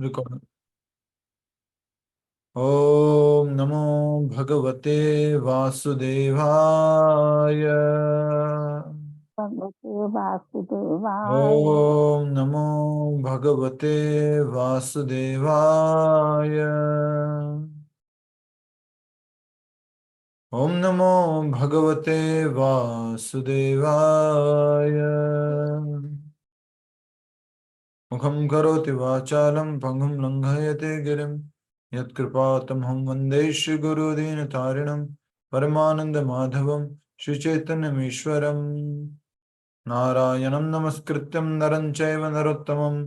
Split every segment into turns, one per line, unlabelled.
Record. ओम नमो भगवते वासुदेवाय।
भगवते वासुदेवाय।
ओम नमो भगवते वासुदेवाय। ओम नमो भगवते वासुदेवाय। मुखं करोति वाचालं पंगुं लंघयते गिरिं यत्कृपातमहं वन्दे श्रीगुरुदीनतारिणं परमानन्दमाधवं श्रीचैतन्यमीश्वरम्। नारायणं नमस्कृत्यं नरं चैव नरोत्तमं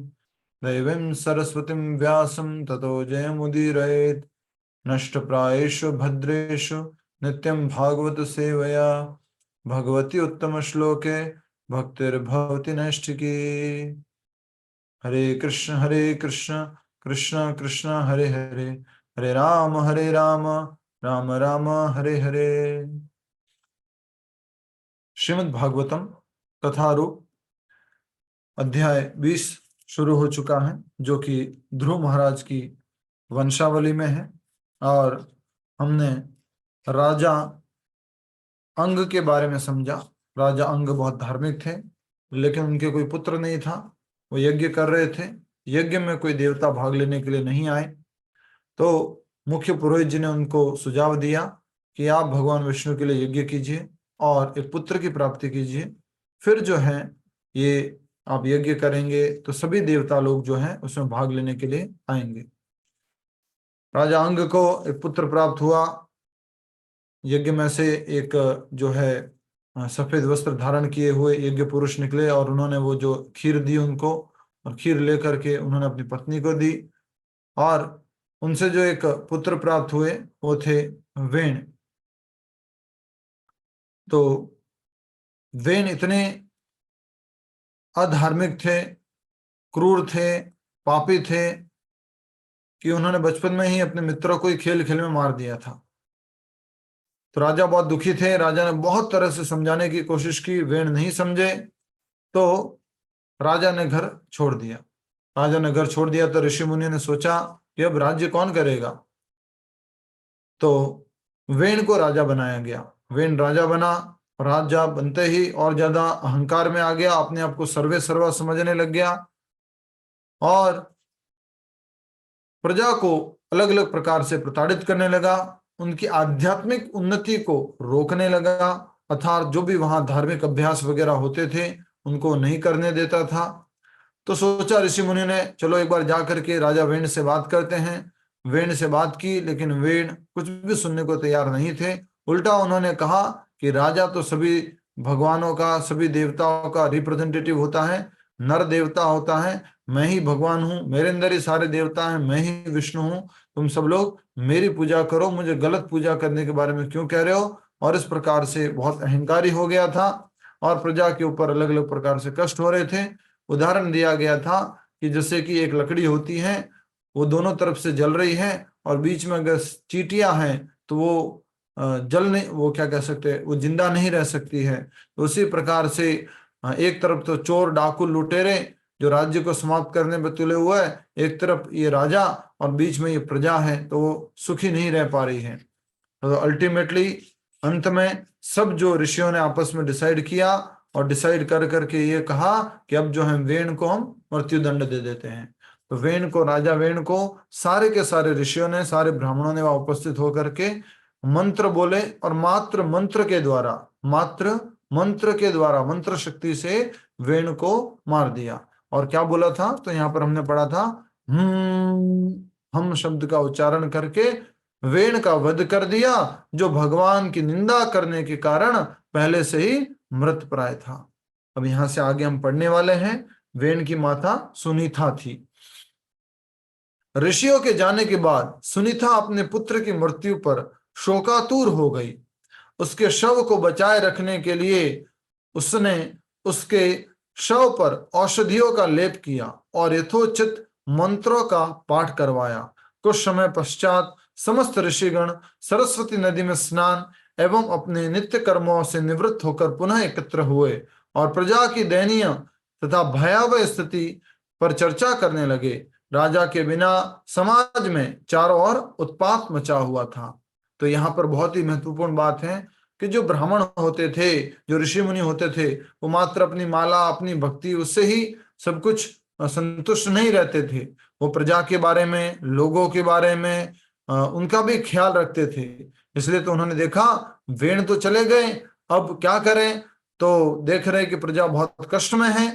देवीं सरस्वतीं व्यासं ततो जयमुदीरयेत्। नष्टप्रायेषु भद्रेषु नित्यं भागवत सेवया भगवती उत्तमश्लोके भक्तिर्भवति नैष्ठिकी। हरे कृष्ण कृष्ण कृष्ण हरे हरे, हरे राम राम राम हरे हरे। श्रीमद् भागवतम कथारूप अध्याय 20 शुरू हो चुका है, जो कि ध्रुव महाराज की वंशावली में है। और हमने राजा अंग के बारे में समझा। राजा अंग बहुत धार्मिक थे, लेकिन उनके कोई पुत्र नहीं था। वो यज्ञ कर रहे थे। यज्ञ में कोई देवता भाग लेने के लिए नहीं आए, तो मुख्य पुरोहित जी ने उनको सुझाव दिया कि आप भगवान विष्णु के लिए यज्ञ कीजिए और एक पुत्र की प्राप्ति कीजिए। फिर जो है ये आप यज्ञ करेंगे तो सभी देवता लोग जो हैं उसमें भाग लेने के लिए आएंगे। राजा अंग को एक पुत्र प्राप्त हुआ। यज्ञ में से एक जो है सफेद वस्त्र धारण किए हुए यज्ञ पुरुष निकले और उन्होंने वो जो खीर दी उनको, और खीर लेकर के उन्होंने अपनी पत्नी को दी। और उनसे जो एक पुत्र प्राप्त हुए वो थे वेण। तो वेण इतने अधार्मिक थे, क्रूर थे, पापी थे कि उन्होंने बचपन में ही अपने मित्रों को ही खेल खेल में मार दिया था। तो राजा बहुत दुखी थे। राजा ने बहुत तरह से समझाने की कोशिश की, वेण नहीं समझे। तो राजा ने घर छोड़ दिया। राजा ने घर छोड़ दिया तो ऋषि मुनि ने सोचा कि अब राज्य कौन करेगा। तो वेण को राजा बनाया गया। वेण राजा बना। राजा बनते ही और ज्यादा अहंकार में आ गया, अपने आप को सर्वे सर्वा समझने लग गया और प्रजा को अलग अलग प्रकार से प्रताड़ित करने लगा। उनकी आध्यात्मिक उन्नति को रोकने लगा, अर्थात जो भी वहां धार्मिक अभ्यास वगैरह होते थे उनको नहीं करने देता था। तो सोचा ऋषि मुनि ने, चलो एक बार जाकर के राजा वेण से बात करते हैं। वेण से बात की, लेकिन वेण कुछ भी सुनने को तैयार नहीं थे। उल्टा उन्होंने कहा कि राजा तो सभी भगवानों का, सभी देवताओं का रिप्रेजेंटेटिव होता है, नर देवता होता है। मैं ही भगवान हूँ, मेरे अंदर ही सारे देवता हैं, मैं ही विष्णु हूँ। तुम सब लोग मेरी पूजा करो, मुझे गलत पूजा करने के बारे में क्यों कह रहे हो। और इस प्रकार से बहुत अहंकारी हो गया था और प्रजा के ऊपर अलग अलग प्रकार से कष्ट हो रहे थे। उदाहरण दिया गया था कि जैसे कि एक लकड़ी होती है, वो दोनों तरफ से जल रही है और बीच में अगर चींटियां हैं तो वो जल नहीं, वो क्या कह सकते हैं, वो जिंदा नहीं रह सकती है। तो उसी प्रकार से एक तरफ तो चोर डाकू लुटेरे जो राज्य को समाप्त करने में तुले हुए है, एक तरफ ये राजा और बीच में ये प्रजा है, तो वो सुखी नहीं रह पा रही है। तो अल्टीमेटली अंत में सब जो ऋषियों ने आपस में डिसाइड किया और डिसाइड कर करके ये कहा कि अब जो है वेण को हम मृत्यु दंड दे देते हैं। तो वेण को, राजा वेण को सारे के सारे ऋषियों ने, सारे ब्राह्मणों ने वहां उपस्थित होकर के मंत्र बोले और मात्र मंत्र के द्वारा, मात्र मंत्र के द्वारा, मंत्र शक्ति से वेण को मार दिया। और क्या बोला था, तो यहाँ पर हमने पढ़ा था, हम शब्द का उच्चारण करके वेण का वध कर दिया, जो भगवान की निंदा करने के कारण पहले से ही मृत प्राय था। अब यहां से आगे हम पढ़ने वाले हैं। वेण की माता सुनीता थी। ऋषियों के जाने के बाद सुनीता अपने पुत्र की मृत्यु पर शोकातुर हो गई। उसके शव को बचाए रखने के लिए उसने उसके शव पर औषधियों का लेप किया और यथोचित मंत्रों का पाठ करवाया। कुछ समय पश्चात समस्त ऋषिगण सरस्वती नदी में स्नान एवं अपने नित्य कर्मों से निवृत्त होकर पुनः एकत्र हुए और प्रजा की दयनीय तथा भयावह स्थिति पर चर्चा करने लगे। राजा के बिना समाज में चारों ओर उत्पात मचा हुआ था। तो यहाँ पर बहुत ही महत्वपूर्ण बात है कि जो ब्राह्मण होते थे, जो ऋषि मुनि होते थे, वो मात्र अपनी माला, अपनी भक्ति, उससे ही सब कुछ संतुष्ट नहीं रहते थे। वो प्रजा के बारे में, लोगों के बारे में उनका भी ख्याल रखते थे। इसलिए तो उन्होंने देखा वेण तो चले गए, अब क्या करें। तो देख रहे कि प्रजा बहुत कष्ट में है,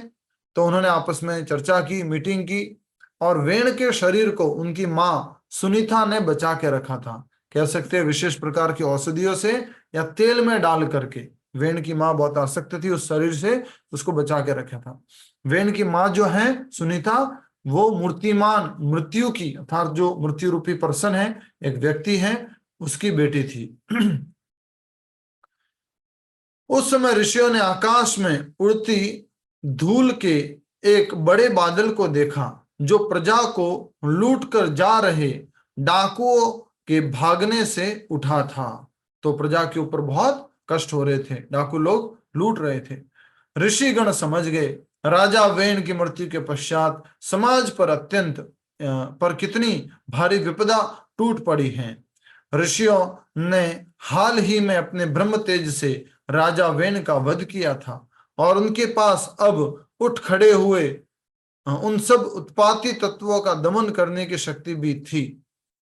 तो उन्होंने आपस में चर्चा की, मीटिंग की, और वेण के शरीर को उनकी माँ सुनीता ने बचा के रखा था। कह सकते हैं विशेष प्रकार की औषधियों से या तेल में डाल करके। वेण की माँ बहुत आसक्त थी उस शरीर से, उसको बचा के रखा था। वेण की माँ जो है सुनीता, वो मूर्तिमान मृत्यु की, अर्थात जो मृत्यु रूपी पर्सन है, एक व्यक्ति है, उसकी बेटी थी। उस समय ऋषियों ने आकाश में उड़ती धूल के एक बड़े बादल को देखा, जो प्रजा को लूट कर जा रहे डाकुओं के भागने से उठा था। तो प्रजा के ऊपर बहुत कष्ट हो रहे थे, डाकू लोग लूट रहे थे। ऋषिगण समझ गए राजा वेण की मृत्यु के पश्चात समाज पर पर कितनी भारी विपदा टूट पड़ी है। ऋषियों ने हाल ही में अपने ब्रह्म तेज से राजा वेण का वध किया था, और उनके पास अब उठ खड़े हुए उन सब उत्पाती तत्वों का दमन करने की शक्ति भी थी।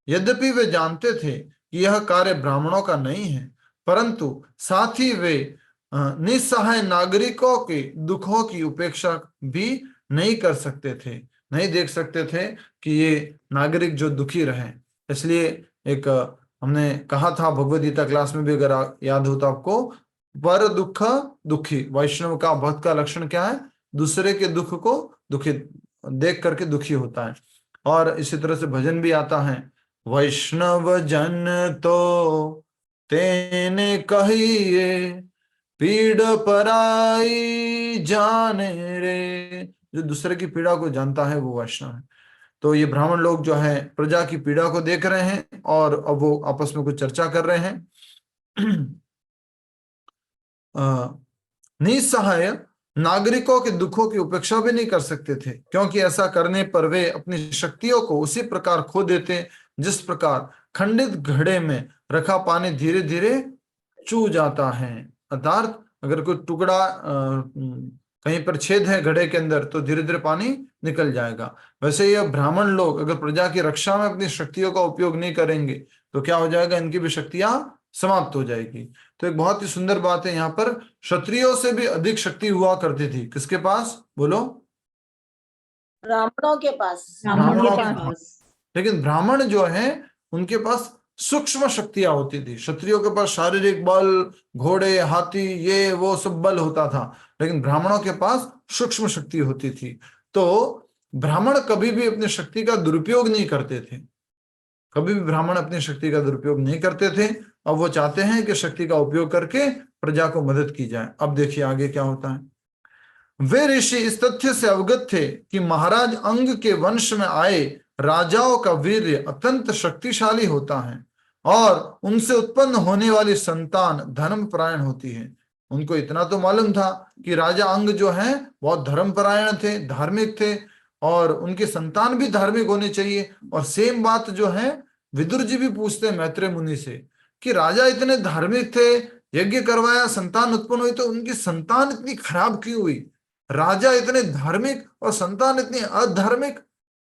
यद्यपि वे जानते थे कि यह कार्य ब्राह्मणों का नहीं है, परंतु साथ ही वे निस्सहाय नागरिकों के दुखों की उपेक्षा भी नहीं कर सकते थे, नहीं देख सकते थे कि ये नागरिक जो दुखी रहे। इसलिए एक हमने कहा था भगवद गीता क्लास में भी, अगर याद हो तो आपको, पर दुख दुखी। वैष्णव का, भक्त का लक्षण क्या है? दूसरे के दुख को दुखी देख करके दुखी होता है। और इसी तरह से भजन भी आता है, वैष्णव जन तो तेने कहिए, पीड़ पराई जाने रे। जो दूसरे की पीड़ा को जानता है वो वैष्णव है। तो ये ब्राह्मण लोग जो है प्रजा की पीड़ा को देख रहे हैं, और अब वो आपस में कुछ चर्चा कर रहे हैं। निस्सहाय नागरिकों के दुखों की उपेक्षा भी नहीं कर सकते थे, क्योंकि ऐसा करने पर वे अपनी शक्तियों को उसी प्रकार खो देते जिस प्रकार खंडित घड़े में रखा पानी धीरे धीरे चू जाता है। अर्थात अगर कोई टुकड़ा कहीं पर छेद है घड़े के अंदर, तो धीरे धीरे पानी निकल जाएगा। वैसे ये ब्राह्मण लोग अगर प्रजा की रक्षा में अपनी शक्तियों का उपयोग नहीं करेंगे तो क्या हो जाएगा, इनकी भी शक्तियां समाप्त हो जाएगी। तो एक बहुत ही सुंदर बात है यहाँ पर, क्षत्रियों से भी अधिक शक्ति हुआ करती थी। किसके पास बोलो?
ब्राह्मणों के पास।
ब्राह्मणों के पास। लेकिन ब्राह्मण जो है उनके पास सूक्ष्म शक्तियां होती थी। क्षत्रियों के पास शारीरिक बल, घोड़े, हाथी, ये वो सब बल होता था, लेकिन ब्राह्मणों के पास सूक्ष्म शक्ति होती थी। तो ब्राह्मण कभी भी अपनी शक्ति का दुरुपयोग नहीं करते थे, कभी भी ब्राह्मण अपनी शक्ति का दुरुपयोग नहीं करते थे। अब वो चाहते हैं कि शक्ति का उपयोग करके प्रजा को मदद की जाए। अब देखिए आगे क्या होता है। वे ऋषि इस तथ्य से अवगत थे कि महाराज अंग के वंश में आए राजाओं का वीर्य अत्यंत शक्तिशाली होता है, और उनसे उत्पन्न होने वाली संतान धर्मपरायण होती है। उनको इतना तो मालूम था कि राजा अंग जो है बहुत धर्मपरायण थे, धार्मिक थे, और उनकी संतान भी धार्मिक होनी चाहिए। और सेम बात जो है विदुर जी भी पूछते हैं मैत्रेय मुनि से कि राजा इतने धार्मिक थे, यज्ञ करवाया, संतान उत्पन्न हुई, तो उनकी संतान इतनी खराब क्यों हुई? राजा इतने धार्मिक और संतान इतनी अधार्मिक,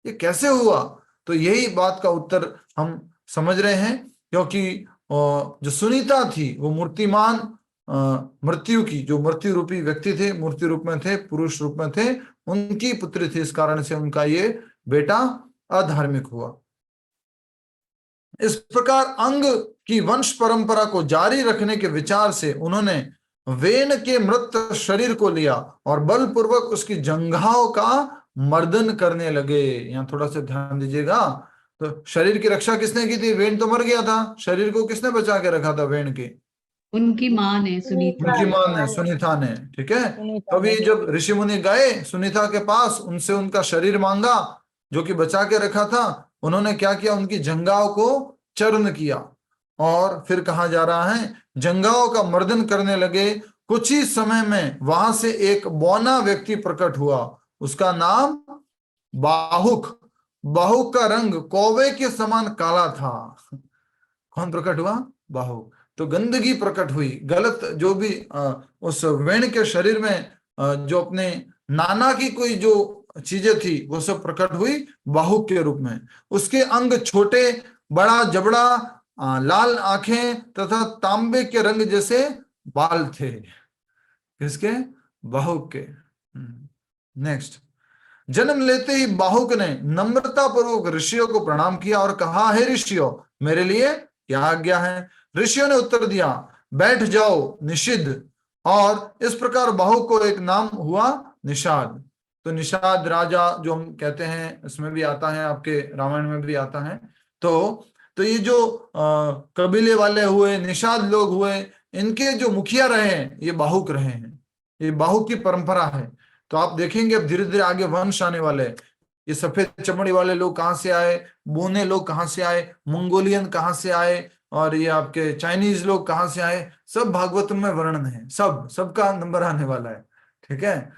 ये कैसे हुआ? तो यही बात का उत्तर हम समझ रहे हैं, क्योंकि जो सुनीता थी वो मूर्तिमान मृत्यु की, जो मृत्यु रूपी व्यक्ति थे, मूर्ति रूप में थे, पुरुष रूप में थे, उनकी पुत्री थी। इस कारण से उनका ये बेटा अधार्मिक हुआ। इस प्रकार अंग की वंश परंपरा को जारी रखने के विचार से उन्होंने वेन के मृत शरीर को लिया और बलपूर्वक उसकी जंघाओं का मर्दन करने लगे। यहाँ थोड़ा सा ध्यान दीजिएगा। तो शरीर की रक्षा किसने की थी? वेन तो मर गया था, शरीर को किसने बचा के रखा था वेन के?
उनकी माँ ने, सुनीता।
उनकी माँ ने, सुनीता ने। ठीक है। कभी जब ऋषि मुनि गए सुनीता के पास, उनसे उनका शरीर मांगा जो कि बचा के रखा था, उन्होंने क्या किया? उनकी जंघाओं को चर्न किया, और फिर कहा जा रहा है जंघाओं का मर्दन करने लगे। कुछ ही समय में वहां से एक बौना व्यक्ति प्रकट हुआ, उसका नाम बाहुक, बाहु का रंग कौवे के समान काला था। कौन प्रकट हुआ? बाहु। तो गंदगी प्रकट हुई, गलत जो भी उस वेण के शरीर में जो अपने नाना की कोई जो चीजें थी वो सब प्रकट हुई बाहु के रूप में। उसके अंग छोटे, बड़ा जबड़ा, लाल आंखें तथा तांबे के रंग जैसे बाल थे। किसके? बाहुक के। नेक्स्ट, जन्म लेते ही बाहुक ने नम्रता पूर्वक ऋषियों को प्रणाम किया और कहा, हे ऋषियों, मेरे लिए क्या आज्ञा है? ऋषियों ने उत्तर दिया, बैठ जाओ निषिद्ध। और इस प्रकार बाहुक को एक नाम हुआ निषाद। तो निषाद राजा जो हम कहते हैं, इसमें भी आता है, आपके रामायण में भी आता है। तो ये जो कबीले वाले हुए, निषाद लोग हुए, इनके जो मुखिया रहे हैं ये बाहुक रहे हैं। ये बाहुक की परंपरा है। तो आप देखेंगे अब धीरे धीरे आगे वंश आने वाले हैं। ये सफेद चमड़ी वाले लोग कहाँ से आए, बोने लोग कहाँ से आए, मंगोलियन कहाँ से आए, और ये आपके चाइनीज लोग कहाँ से आए, सब भागवत में वर्णन है। सबका नंबर आने वाला है। ठीक है।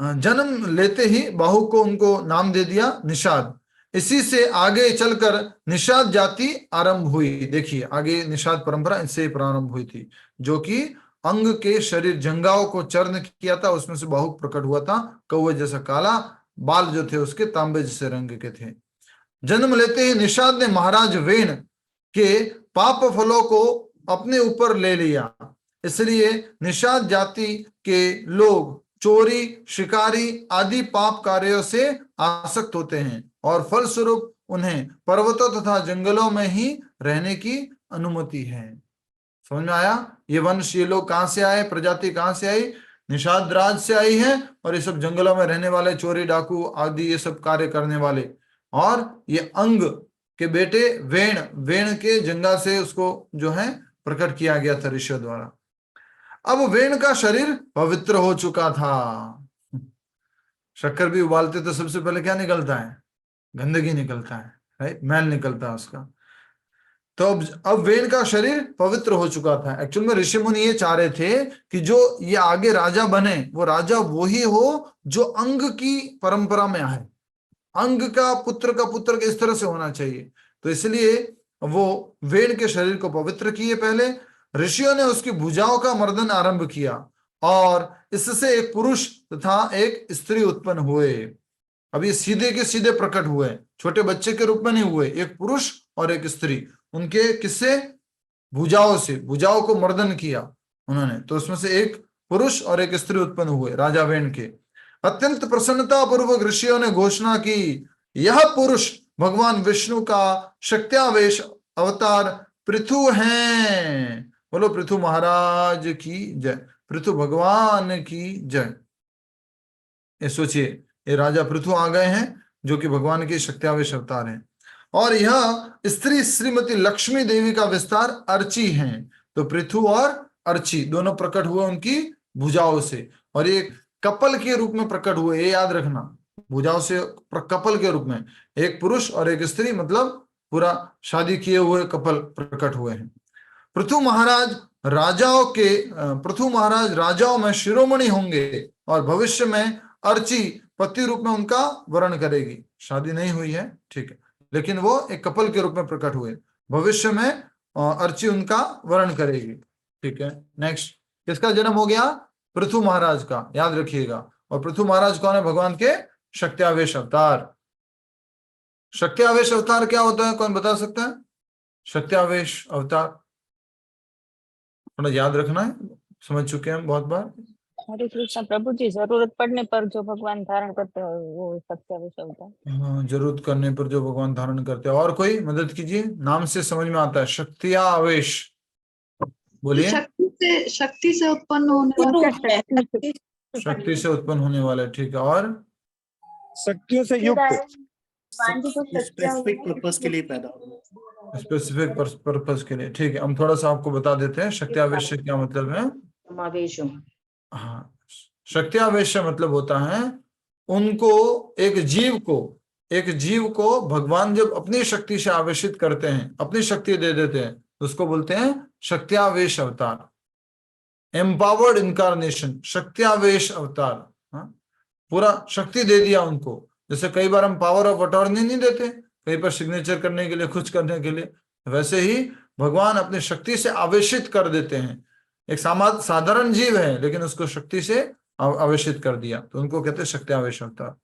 जन्म लेते ही बाहु को उनको नाम दे दिया निषाद। इसी से आगे चलकर निषाद जाति आरंभ हुई। देखिए आगे निषाद परंपरा इससे प्रारंभ हुई थी, जो कि अंग के शरीर जंगाओं को चर्ण किया था, उसमें से बाहु प्रकट हुआ था, कौवे जैसा काला, बाल जो थे उसके तांबे जैसे रंग के थे। जन्म लेते ही निषाद ने महाराज वेण के पाप फलों को अपने ऊपर ले लिया। इसलिए निषाद जाति के लोग चोरी, शिकारी आदि पाप कार्यों से आसक्त होते हैं और फलस्वरूप उन्हें पर्वतों तथा जंगलों में ही रहने की अनुमति है। समझ में आया? ये वंश, ये लोग कहां से आए, प्रजाति कहां से आई? निषाद राज से आई है। और ये सब जंगलों में रहने वाले, चोरी डाकू आदि ये सब कार्य करने वाले। और ये अंग के बेटे वेण के जंगा से उसको जो है प्रकट किया गया था ऋषियों द्वारा। अब वेण का शरीर पवित्र हो चुका था। शक्कर भी उबालते तो सबसे पहले क्या निकलता है? गंदगी निकलता है, राइट? मैल निकलता है उसका। तो अब वेण का शरीर पवित्र हो चुका था। एक्चुअल में ऋषि मुनि ये चाह रहे थे कि जो ये आगे राजा बने, वो राजा वही हो जो अंग की परंपरा में आए। अंग का पुत्र इस तरह से होना चाहिए। तो इसलिए वो वेण के शरीर को पवित्र किए पहले। ऋषियों ने उसकी भुजाओं का मर्दन आरंभ किया और इससे एक पुरुष तथा एक स्त्री उत्पन्न हुए। अब ये सीधे के सीधे प्रकट हुए, छोटे बच्चे के रूप में नहीं हुए। एक पुरुष और एक स्त्री, उनके किससे? भुजाओं से। भुजाओं को मर्दन किया उन्होंने, तो उसमें से एक पुरुष और एक स्त्री उत्पन्न हुए राजा वेण के। अत्यंत प्रसन्नता पूर्वक ऋषियों ने घोषणा की, यह पुरुष भगवान विष्णु का शक्त्यावेश अवतार पृथु हैं। बोलो पृथु महाराज की जय, पृथु भगवान की जय। ये सोचिए, ये राजा पृथु आ गए हैं जो कि भगवान के शक्त्यावेश अवतार हैं। और यह स्त्री श्रीमती लक्ष्मी देवी का विस्तार अर्ची हैं। तो पृथु और अर्ची दोनों प्रकट हुए उनकी भुजाओं से, और ये कपल के रूप में प्रकट हुए। ये याद रखना, भुजाओं से कपल के रूप में एक पुरुष और एक स्त्री, मतलब पूरा शादी किए हुए कपल प्रकट हुए हैं। पृथु महाराज राजाओं में शिरोमणि होंगे और भविष्य में अर्ची पति रूप में उनका वर्ण करेगी। शादी नहीं हुई है, ठीक है, लेकिन वो एक कपल के रूप में प्रकट हुए। भविष्य में अर्ची उनका वर्ण करेगी। ठीक है, नेक्स्ट, किसका जन्म हो गया? पृथु महाराज का, याद रखिएगा। और पृथु महाराज कौन है? भगवान के शक्त्यावेश अवतार। शक्त्यावेश अवतार क्या होता है, कौन बता सकता है? शक्त्यावेश अवतार थोड़ा याद रखना है, समझ चुके हैं हम बहुत बार।
हरे कृष्ण प्रभु जी, जरूरत पड़ने पर जो भगवान धारण करते हैं वो सत्यावेश होता है।
हाँ, जरूरत करने पर जो भगवान धारण करते हैं। और कोई मदद कीजिए, नाम से समझ में आता है शक्त्यावेश, बोलिए।
शक्ति से उत्पन्न होने वाला,
शक्ति से उत्पन्न होने वाला है, ठीक है। और
शक्तियों से युक्त,
स्पेसिफिक पर्पस के लिए पैदा हुआ।
स्पेसिफिक पर्पस के लिए, ठीक है। हम थोड़ा सा आपको बता देते हैं शक्त्यावेश क्या मतलब है। हाँ, शक्त्यावेश मतलब होता है उनको, एक जीव को भगवान जब अपनी शक्ति से आवेशित करते हैं, अपनी शक्ति दे देते हैं, तो उसको बोलते हैं शक्त्यावेश अवतार, एम्पावर्ड इनकारनेशन, शक्त्यावेश अवतार। हाँ? पूरा शक्ति दे दिया उनको। जैसे कई बार हम पावर ऑफ अटॉर्नी नहीं देते कहीं पर सिग्नेचर करने के लिए, कुछ करने के लिए, वैसे ही भगवान अपनी शक्ति से आवेशित कर देते हैं। एक साधारण जीव है लेकिन उसको शक्ति से आवेशित कर दिया, तो उनको कहते हैं शक्ति आवेश अवतार।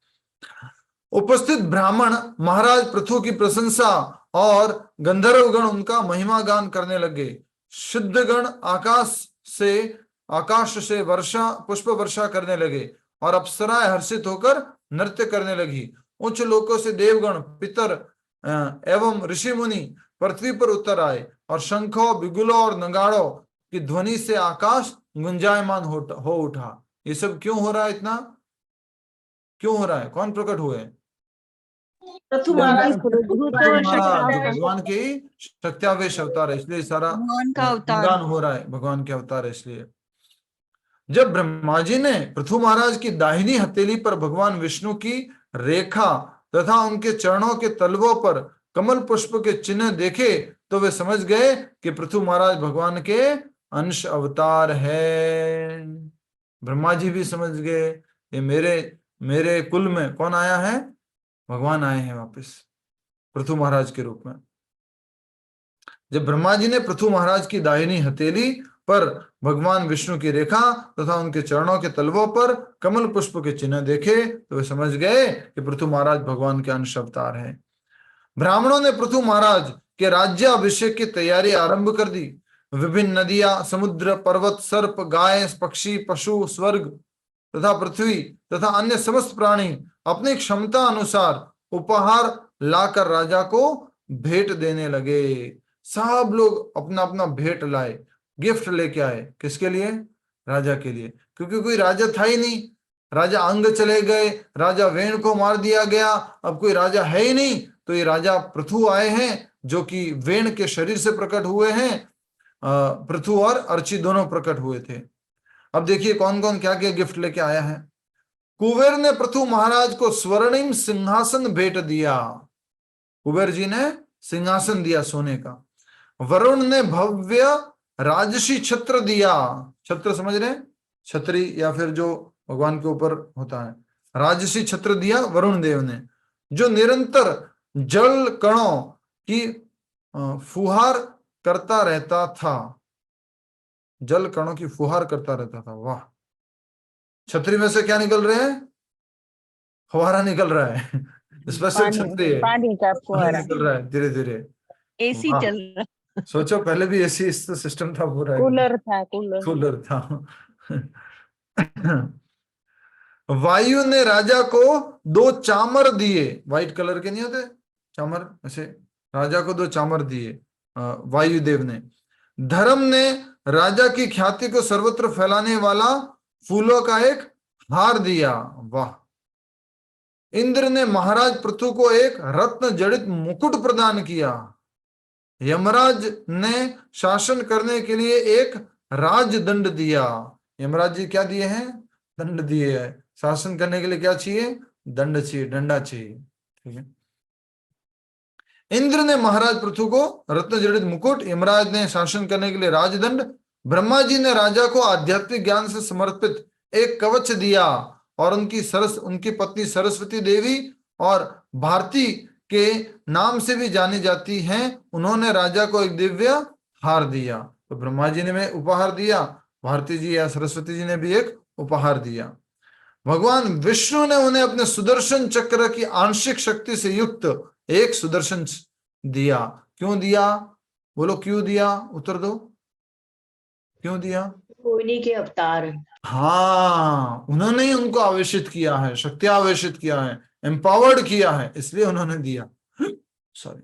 उपस्थित ब्राह्मण महाराज पृथु की प्रशंसा और गंधर्व गण उनका महिमा गान करने लगे। शुद्ध गण आकाश से वर्षा पुष्प वर्षा करने लगे और अप्सराएं हर्षित होकर नृत्य करने लगी। उच्च लोकों से देवगण, पितर एवं ऋषि मुनि पृथ्वी पर उतर आए और शंखों, बिगुलों और नगाड़ों की ध्वनि से आकाश गुंजायमान हो उठा। ये सब क्यों हो रहा है? इतना क्यों हो रहा है? कौन प्रकट हुए?
महाराज
जो भगवान के शक्त्यावेश अवतार है, इसलिए सारा
भगवान का अवतार।
गुणगान हो रहा है, भगवान के अवतार है इसलिए। जब ब्रह्मा जी ने पृथु महाराज की दाहिनी हथेली पर भगवान विष्णु की रेखा तथा उनके चरणों के तलवों पर कमल पुष्प के चिन्ह देखे तो वे समझ गए कि पृथु महाराज भगवान के अंश अवतार है। ब्रह्मा जी भी समझ गए ये मेरे कुल में कौन आया है? भगवान आए हैं वापस पृथु महाराज के रूप में। जब ब्रह्मा जी ने पृथु महाराज की दाहिनी हथेली पर भगवान विष्णु की रेखा तथा उनके चरणों के तलवों पर कमल पुष्प के चिन्ह देखे तो वे समझ गए कि पृथु महाराज भगवान के अंश अवतार है। ब्राह्मणों ने पृथु महाराज के राज्याभिषेक की तैयारी आरंभ कर दी। विभिन्न नदियां, समुद्र, पर्वत, सर्प, गाय, पक्षी, पशु, स्वर्ग तथा पृथ्वी तथा अन्य समस्त प्राणी अपनी क्षमता अनुसार उपहार लाकर राजा को भेंट देने लगे। सब लोग अपना अपना भेंट लाए, गिफ्ट लेके आए। किसके लिए? राजा के लिए, क्योंकि कोई राजा था ही नहीं। राजा अंग चले गए, राजा वेण को मार दिया गया, अब कोई राजा है ही नहीं। तो ये राजा पृथु आए हैं जो कि वेण के शरीर से प्रकट हुए हैं। पृथु और अर्ची दोनों प्रकट हुए थे। अब देखिए कौन कौन क्या क्या गिफ्ट लेके आया है। कुबेर ने पृथु महाराज को स्वर्णिम सिंहासन भेंट दिया। कुबेर जी ने सिंहासन दिया सोने का। वरुण ने भव्य राजसी छत्र दिया। छत्र समझ रहे? छतरी या फिर जो भगवान के ऊपर होता है, राजसी छत्र दिया वरुण देव ने, जो निरंतर जल कणों की फुहार करता रहता था। जल कणों की फुहार करता रहता था। वाह! छतरी में से क्या निकल रहे हैं? फुहारा निकल रहा है। स्पेशल छतरी है,
पानी का फुहारा
निकल रहा है धीरे धीरे।
एसी चल रहा।
सोचो पहले भी एसी सिस्टम था पूरा,
कूलर था, कूलर
था। वायु ने राजा को 2 चामर दिए। व्हाइट कलर के नहीं होते चामर, ऐसे राजा को 2 चामर दिए वायुदेव ने। धर्म ने राजा की ख्याति को सर्वत्र फैलाने वाला फूलों का एक हार दिया। वाह! इंद्र ने महाराज पृथु को एक रत्न जड़ित मुकुट प्रदान किया। यमराज ने शासन करने के लिए एक राजदंड दिया। यमराज जी क्या दिए हैं? दंड दिए हैं। शासन करने के लिए क्या चाहिए? दंड चाहिए, डंडा चाहिए। ठीक है। इंद्र ने महाराज पृथु को रत्न जड़ित मुकुट, यमराज ने शासन करने के लिए राजदंड, ब्रह्मा जी ने राजा को आध्यात्मिक ज्ञान से समर्पित एक कवच दिया और उनकी पत्नी सरस्वती देवी और भारती के नाम से भी जानी जाती हैं, उन्होंने राजा को एक दिव्य हार दिया। तो ब्रह्मा जी ने उपहार दिया, भारती जी या सरस्वती जी ने भी एक उपहार दिया। भगवान विष्णु ने उन्हें अपने सुदर्शन चक्र की आंशिक शक्ति से युक्त एक सुदर्शन दिया। क्यों दिया? बोलो क्यों दिया? उत्तर दो, क्यों दिया?
उन्हीं के अवतार।
हाँ, उन्होंने ही उनको आवेशित किया है, शक्ति आवेशित किया है, एम्पावर्ड किया है, इसलिए उन्होंने दिया। सॉरी,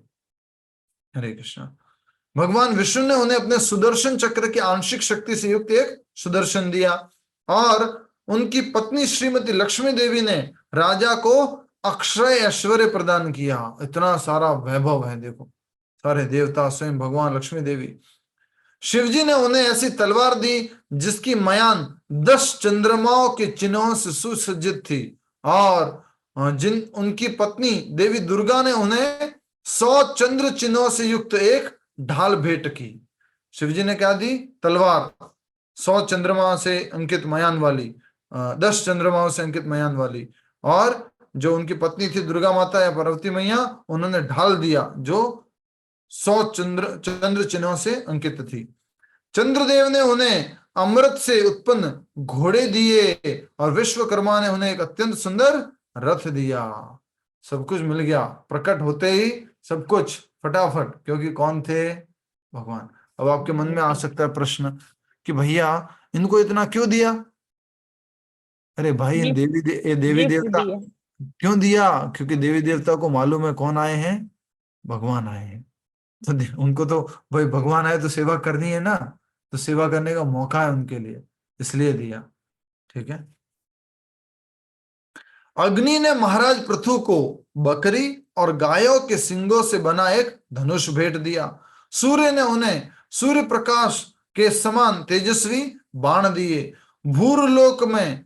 हरे कृष्णा। भगवान विष्णु ने उन्हें अपने सुदर्शन चक्र की आंशिक शक्ति से युक्त एक सुदर्शन दिया और उनकी पत्नी श्रीमती लक्ष्मी देवी ने राजा को अक्षय ऐश्वर्य प्रदान किया। इतना सारा वैभव है, देखो सारे देवता, स्वयं भगवान लक्ष्मी देवी। शिवजी ने उन्हें ऐसी तलवार दी जिसकी मयान 10 चंद्रमाओं के चिन्हों से सुसज्जित थी और उनकी पत्नी देवी दुर्गा ने उन्हें 100 चंद्र चिन्हों से युक्त एक ढाल भेंट की। शिवजी ने क्या दी? तलवार, 100 चंद्रमा से अंकित मयान वाली। 10 चंद्रमाओं से अंकित मयान वाली, और जो उनकी पत्नी थी दुर्गा माता या पार्वती मैया, उन्होंने ढाल दिया जो 100 चंद्र चिन्हों से अंकित थी। चंद्रदेव ने उन्हें अमृत से उत्पन्न घोड़े दिए और विश्वकर्मा ने उन्हें एक अत्यंत सुंदर रथ दिया। सब कुछ मिल गया प्रकट होते ही, सब कुछ फटाफट, क्योंकि कौन थे? भगवान। अब आपके मन में आ सकता है प्रश्न कि भैया इनको इतना क्यों दिया? अरे भाई इन देवी
गिफ्ट
देवता
दिया।
क्यों दिया? क्योंकि देवी देवता को मालूम है कौन आए हैं, भगवान आए हैं। तो उनको तो भाई भगवान आए तो सेवा करनी है ना, तो सेवा करने का मौका है उनके लिए, इसलिए दिया। ठीक है। अग्नि ने महाराज पृथु को बकरी और गायों के सिंगों से बना एक धनुष भेंट दिया। सूर्य ने उन्हें सूर्य प्रकाश के समान तेजस्वी बाण दिए। भूरलोक में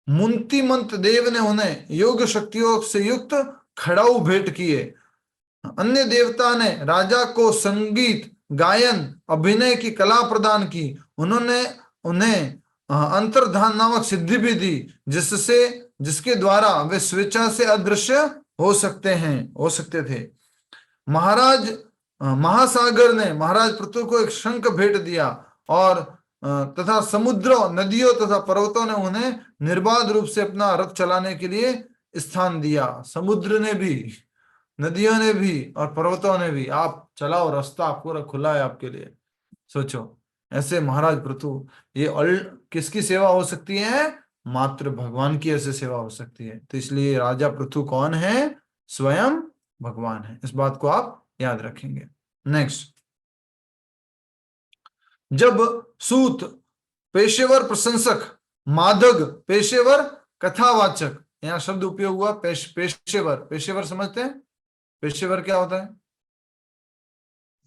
मुंतिमंत देव ने उन्हें योग शक्तियों से युक्त खड़ाऊ भेंट किए। अन्य देवता ने राजा को संगीत, गायन, अभिनय की कला प्रदान की। उन्होंने उन्हें अंतर्धान नामक सिद्धि भी दी, जिसके द्वारा वे स्वेच्छा से अदृश्य हो सकते थे। महासागर ने महाराज पृथु को एक शंख भेंट दिया, और तथा समुद्रों, नदियों तथा पर्वतों ने उन्हें निर्बाध रूप से अपना रथ चलाने के लिए स्थान दिया। समुद्र ने भी, नदियों ने भी और पर्वतों ने भी, आप चलाओ, रास्ता पूरा खुला है आपके लिए। सोचो, ऐसे महाराज पृथु, ये किसकी सेवा हो सकती है? मात्र भगवान की ऐसे सेवा हो सकती है। तो इसलिए राजा पृथु कौन है? स्वयं भगवान है। इस बात को आप याद रखेंगे। नेक्स्ट, जब सूत पेशेवर प्रशंसक, माधग पेशेवर कथावाचक, यहां शब्द उपयोग हुआ पेशेवर समझते हैं? पेशेवर क्या होता है?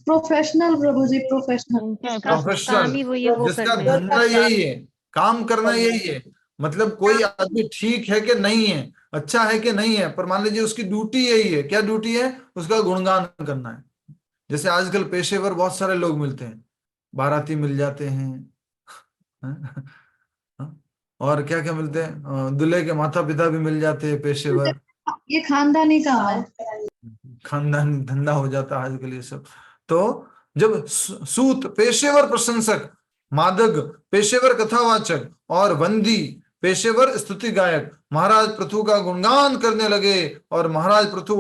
प्रोफेशनल प्रभु जी, प्रोफेशनल।
काम ही वही है, वो
जिसका
करना है।
धंधा यही है, काम करना यही है। मतलब कोई आदमी ठीक है कि नहीं है, अच्छा है कि नहीं है, पर मान लीजिए उसकी ड्यूटी यही है। क्या ड्यूटी है? उसका गुणगान करना है। जैसे आजकल पेशेवर बहुत सारे लोग मिलते हैं, बाराती मिल जाते हैं और क्या क्या मिलते हैं, दूल्हे के माता पिता भी मिल जाते हैं पेशेवर।
ये खानदानी काम है,
खानदानी धंधा हो जाता है आजकल ये सब। तो जब सूत पेशेवर प्रशंसक, मादग पेशेवर कथावाचक और वंदी पेशेवर स्तुति गायक महाराज पृथु का गुणगान करने लगे, और महाराज पृथु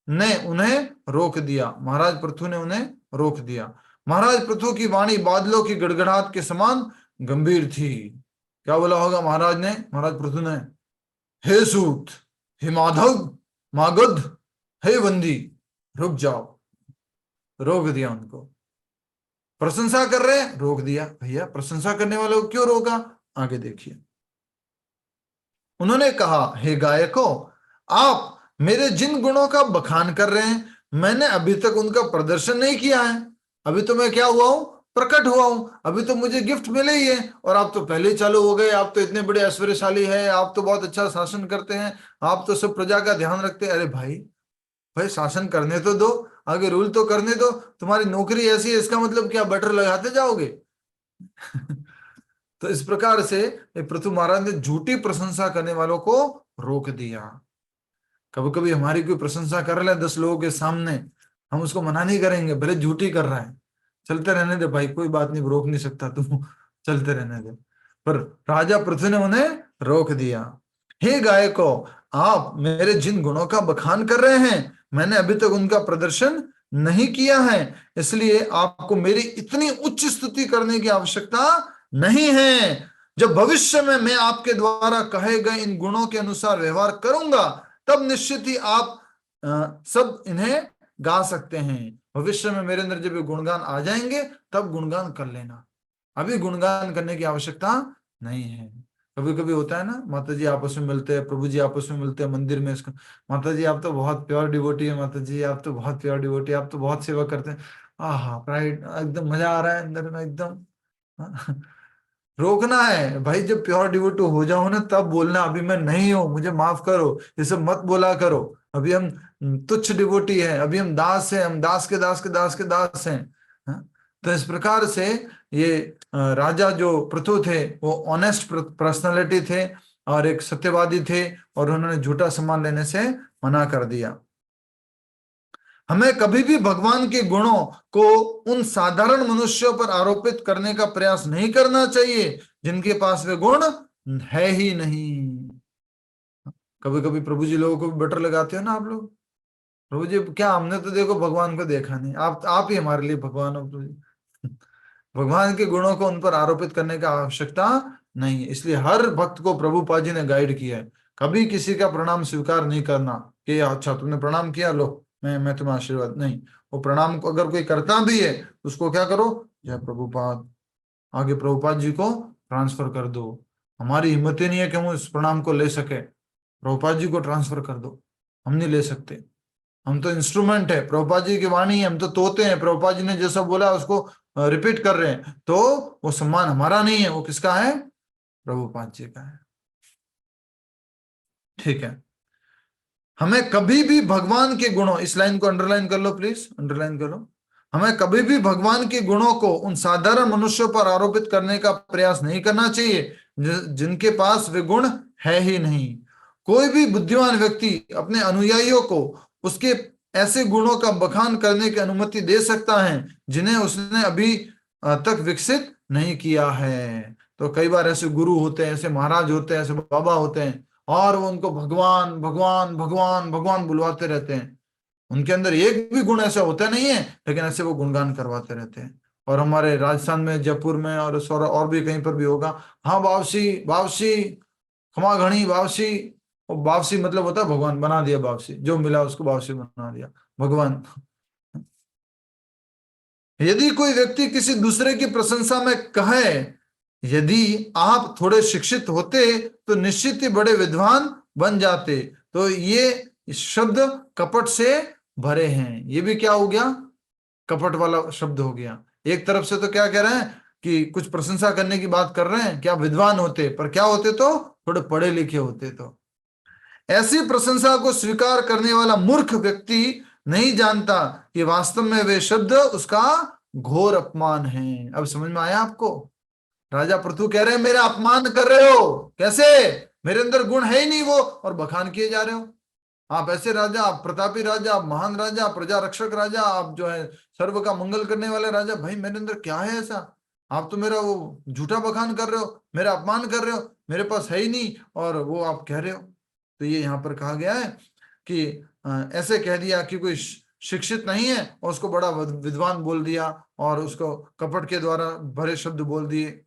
ने उन्हें रोक दिया। महाराज पृथु ने उन्हें रोक दिया। महाराज पृथु की वाणी बादलों की गड़गड़ाहट के समान गंभीर थी। क्या बोला होगा महाराज ने, महाराज पृथु ने? हे सूत, हे माधव, मागध, हे वंदी, रुक जाओ। रोक दिया उनको। प्रशंसा कर रहे हैं, रोक दिया। भैया प्रशंसा करने वालों को क्यों रोका? आगे देखिए। उन्होंने कहा, हे गायकों, आप मेरे जिन गुणों का बखान कर रहे हैं, मैंने अभी तक उनका प्रदर्शन नहीं किया है। अभी तो मैं क्या हुआ हूं? प्रकट हुआ हूं। अभी तो मुझे गिफ्ट मिले ही है, और आप तो पहले ही चालू हो गए। आप तो इतने बड़े ऐश्वर्यशाली हैं, आप तो बहुत अच्छा शासन करते हैं, आप तो सब प्रजा का ध्यान रखते हैं। अरे भाई शासन करने तो दो, आगे रूल तो करने दो। तुम्हारी नौकरी ऐसी है, इसका मतलब क्या बटर लगाते जाओगे? तो इस प्रकार से पृथु महाराज ने झूठी प्रशंसा करने वालों को रोक दिया। कभी कभी हमारी कोई प्रशंसा कर रहा है 10 लोगों के सामने, हम उसको मना नहीं करेंगे, भले झूठी कर रहा है, चलते रहने दे भाई, कोई बात नहीं, रोक नहीं सकता तुम, चलते रहने दे। पर राजा पृथु ने उन्हें रोक दिया। हे गायकों, आप मेरे जिन गुणों का बखान कर रहे हैं, मैंने अभी तक उनका प्रदर्शन नहीं किया है, इसलिए आपको मेरी इतनी उच्च स्तुति करने की आवश्यकता नहीं है। जब भविष्य में मैं आपके द्वारा कहे गए इन गुणों के अनुसार व्यवहार करूंगा, तब निश्चित ही आप सब इन्हें गा सकते हैं। भविष्य में मेरे अंदर जब गुणगान आ जाएंगे, तब गुणगान कर लेना। अभी गुणगान करने की आवश्यकता नहीं है। कभी कभी होता है ना, माता जी आपस में मिलते हैं, प्रभु जी आपस में मिलते हैं मंदिर में, इसका माता जी आप तो बहुत प्योर डिवोटी है, माता जी आप तो बहुत प्योर डिवोटी, आप तो बहुत सेवा करते हैं, आहा प्राइड, एकदम मजा आ रहा है अंदर में एकदम। रोकना है भाई, जब प्योर डिवोटी हो जाओ ना, तब बोलना अभी मैं नहीं हूं, मुझे माफ करो, ये सब मत बोला करो। अभी हम तुच्छ डिवोटी है, अभी हम दास है, हम दास के दास के दास के दास हैं। तो इस प्रकार से ये राजा जो पृथु थे वो ऑनेस्ट पर्सनालिटी थे और एक सत्यवादी थे, और उन्होंने झूठा सम्मान लेने से मना कर दिया। हमें कभी भी भगवान के गुणों को उन साधारण मनुष्यों पर आरोपित करने का प्रयास नहीं करना चाहिए जिनके पास वे गुण है ही नहीं। कभी कभी प्रभु जी लोगों को भी बटर लगाते हो ना आप लोग, प्रभु जी क्या हमने तो देखो भगवान को देखा नहीं, आप ही हमारे लिए भगवान हो प्रभु जी। भगवान के गुणों को उन पर आरोपित करने का आवश्यकता नहीं है। इसलिए हर भक्त को प्रभुपाद जी ने गाइड किया है, कभी किसी का प्रणाम स्वीकार नहीं करना कि अच्छा तुमने प्रणाम किया लो मैं तुम्हें आशीर्वाद, नहीं। वो प्रणाम को अगर कोई करता भी है तो उसको क्या करो, जय प्रभुपाद, आगे प्रभुपाद जी को ट्रांसफर कर दो। हमारी हिम्मत ही नहीं है कि हम उस प्रणाम को ले सके, प्रभुपाद जी को ट्रांसफर कर दो, हम नहीं ले सकते। हम तो इंस्ट्रूमेंट है, प्रभुपाद जी की वाणी है, हम तो तोते हैं, प्रभुपाद जी ने जैसा बोला उसको रिपीट कर रहे हैं, तो वो सम्मान हमारा नहीं है, वो किसका है, प्रभुपाद जी का है। ठीक है, हमें कभी भी भगवान के गुणों, इस लाइन को अंडरलाइन कर लो प्लीज, अंडरलाइन कर लो। हमें कभी भी भगवान के गुणों को उन साधारण मनुष्यों पर आरोपित करने का प्रयास नहीं करना चाहिए जिनके पास वे गुण है ही नहीं। कोई भी बुद्धिमान व्यक्ति अपने अनुयायियों को उसके ऐसे गुणों का बखान करने की अनुमति दे सकता है जिन्हें उसने अभी तक विकसित नहीं किया है। तो कई बार ऐसे गुरु होते हैं, ऐसे महाराज होते हैं, ऐसे बाबा होते हैं, और वो उनको भगवान भगवान भगवान भगवान बुलवाते रहते हैं। उनके अंदर एक भी गुण ऐसा होता नहीं है, लेकिन ऐसे वो गुणगान करवाते रहते हैं। और हमारे राजस्थान में, जयपुर में और भी कहीं पर भी होगा, हाँ बावसी बावसी खमा घणी बावसी। और बावसी मतलब होता है भगवान, बना दिया बावसी, जो मिला उसको बावसी बना दिया भगवान। यदि कोई व्यक्ति किसी दूसरे की प्रशंसा में कहे, यदि आप थोड़े शिक्षित होते तो निश्चित ही बड़े विद्वान बन जाते, तो ये शब्द कपट से भरे हैं। ये भी क्या हो गया, कपट वाला शब्द हो गया। एक तरफ से तो क्या कह रहे हैं कि कुछ प्रशंसा करने की बात कर रहे हैं, क्या विद्वान होते, पर क्या होते, तो थोड़े पढ़े लिखे होते। तो ऐसी प्रशंसा को स्वीकार करने वाला मूर्ख व्यक्ति नहीं जानता कि वास्तव में वे शब्द उसका घोर अपमान है। अब समझ में आया आपको? राजा पृथु कह रहे हैं मेरा अपमान कर रहे हो, कैसे, मेरे अंदर गुण है ही नहीं वो, और बखान किए जा रहे हो। आप ऐसे राजा, आप प्रतापी राजा, आप महान राजा, प्रजा रक्षक राजा, आप जो है सर्व का मंगल करने वाले राजा, भाई मेरे अंदर क्या है ऐसा, आप तो मेरा वो झूठा बखान कर रहे हो, मेरा अपमान कर रहे हो, मेरे पास है ही नहीं, और वो आप कह रहे हो। तो ये यहाँ पर कहा गया है कि ऐसे कह दिया कि कोई शिक्षित नहीं है और उसको बड़ा विद्वान बोल दिया, और उसको कपट के द्वारा भरे शब्द बोल दिए।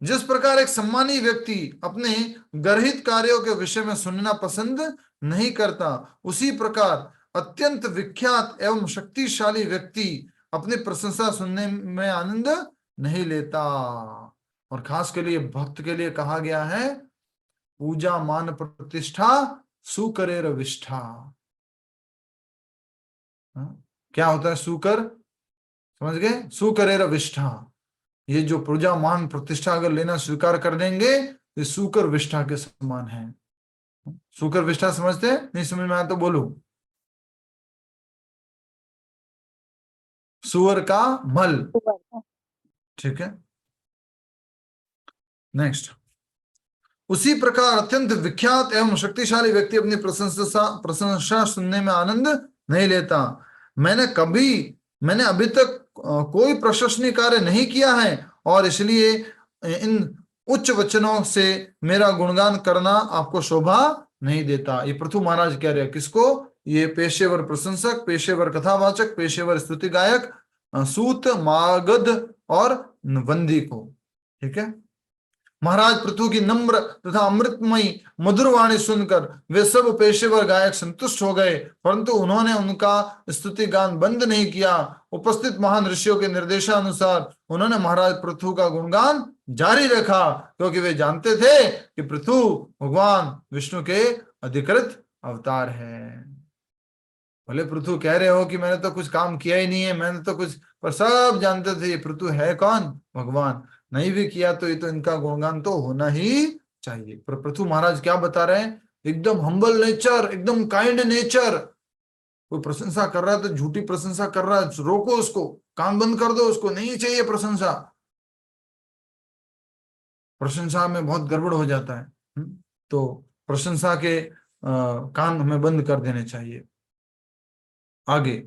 जिस प्रकार एक सम्मानी व्यक्ति अपने गर्हित कार्यों के विषय में सुनना पसंद नहीं करता, उसी प्रकार अत्यंत विख्यात एवं शक्तिशाली व्यक्ति अपनी प्रशंसा सुनने में आनंद नहीं लेता। और खास के लिए भक्त के लिए कहा गया है, पूजा मान प्रतिष्ठा सुकरेर विष्ठा। क्या होता है सुकर, समझ गए, सुकरेर विष्ठा। ये जो पूजा मान प्रतिष्ठा अगर लेना स्वीकार कर देंगे तो सुकर विष्ठा के समान है। सुकर विष्ठा समझते, नहीं समझ में आया तो बोलो, सुअर का मल, ठीक है। नेक्स्ट, उसी प्रकार अत्यंत विख्यात एवं शक्तिशाली व्यक्ति अपनी प्रशंसा सुनने में आनंद नहीं लेता। मैंने अभी तक कोई प्रशंसनीय कार्य नहीं किया है, और इसलिए इन उच्च वचनों से मेरा गुणगान करना आपको शोभा नहीं देता। ये पृथु महाराज कह रहे हैं किसको, ये पेशेवर प्रशंसक, पेशेवर कथावाचक, पेशेवर स्तुति गायक सूत, मागध और वंदी को, ठीक है। महाराज पृथु की नम्र तथा अमृतमयी मधुर वाणी सुनकर वे सब पेशेवर गायक संतुष्ट हो गए, परंतु उन्होंने उनका स्तुति गान बंद नहीं किया। उपस्थित महान ऋषियों के निर्देशानुसार उन्होंने महाराज पृथु का गुणगान जारी रखा, क्योंकि वे जानते थे कि पृथु भगवान विष्णु के अधिकृत अवतार है। भले पृथु कह रहे हो कि मैंने तो कुछ काम किया ही नहीं है, मैंने तो कुछ, पर सब जानते थे ये पृथु है कौन, भगवान। नहीं भी किया तो ये तो इनका गुणगान तो होना ही चाहिए। पर पृथु महाराज क्या बता रहे हैं, एकदम हम्बल नेचर, एकदम काइंड नेचर। कोई प्रशंसा कर रहा है तो झूठी प्रशंसा कर रहा है, रोको उसको, कान बंद कर दो, उसको नहीं चाहिए प्रशंसा। प्रशंसा में बहुत गड़बड़ हो जाता है। तो प्रशंसा के कान हमें बंद कर देने चाहिए। आगे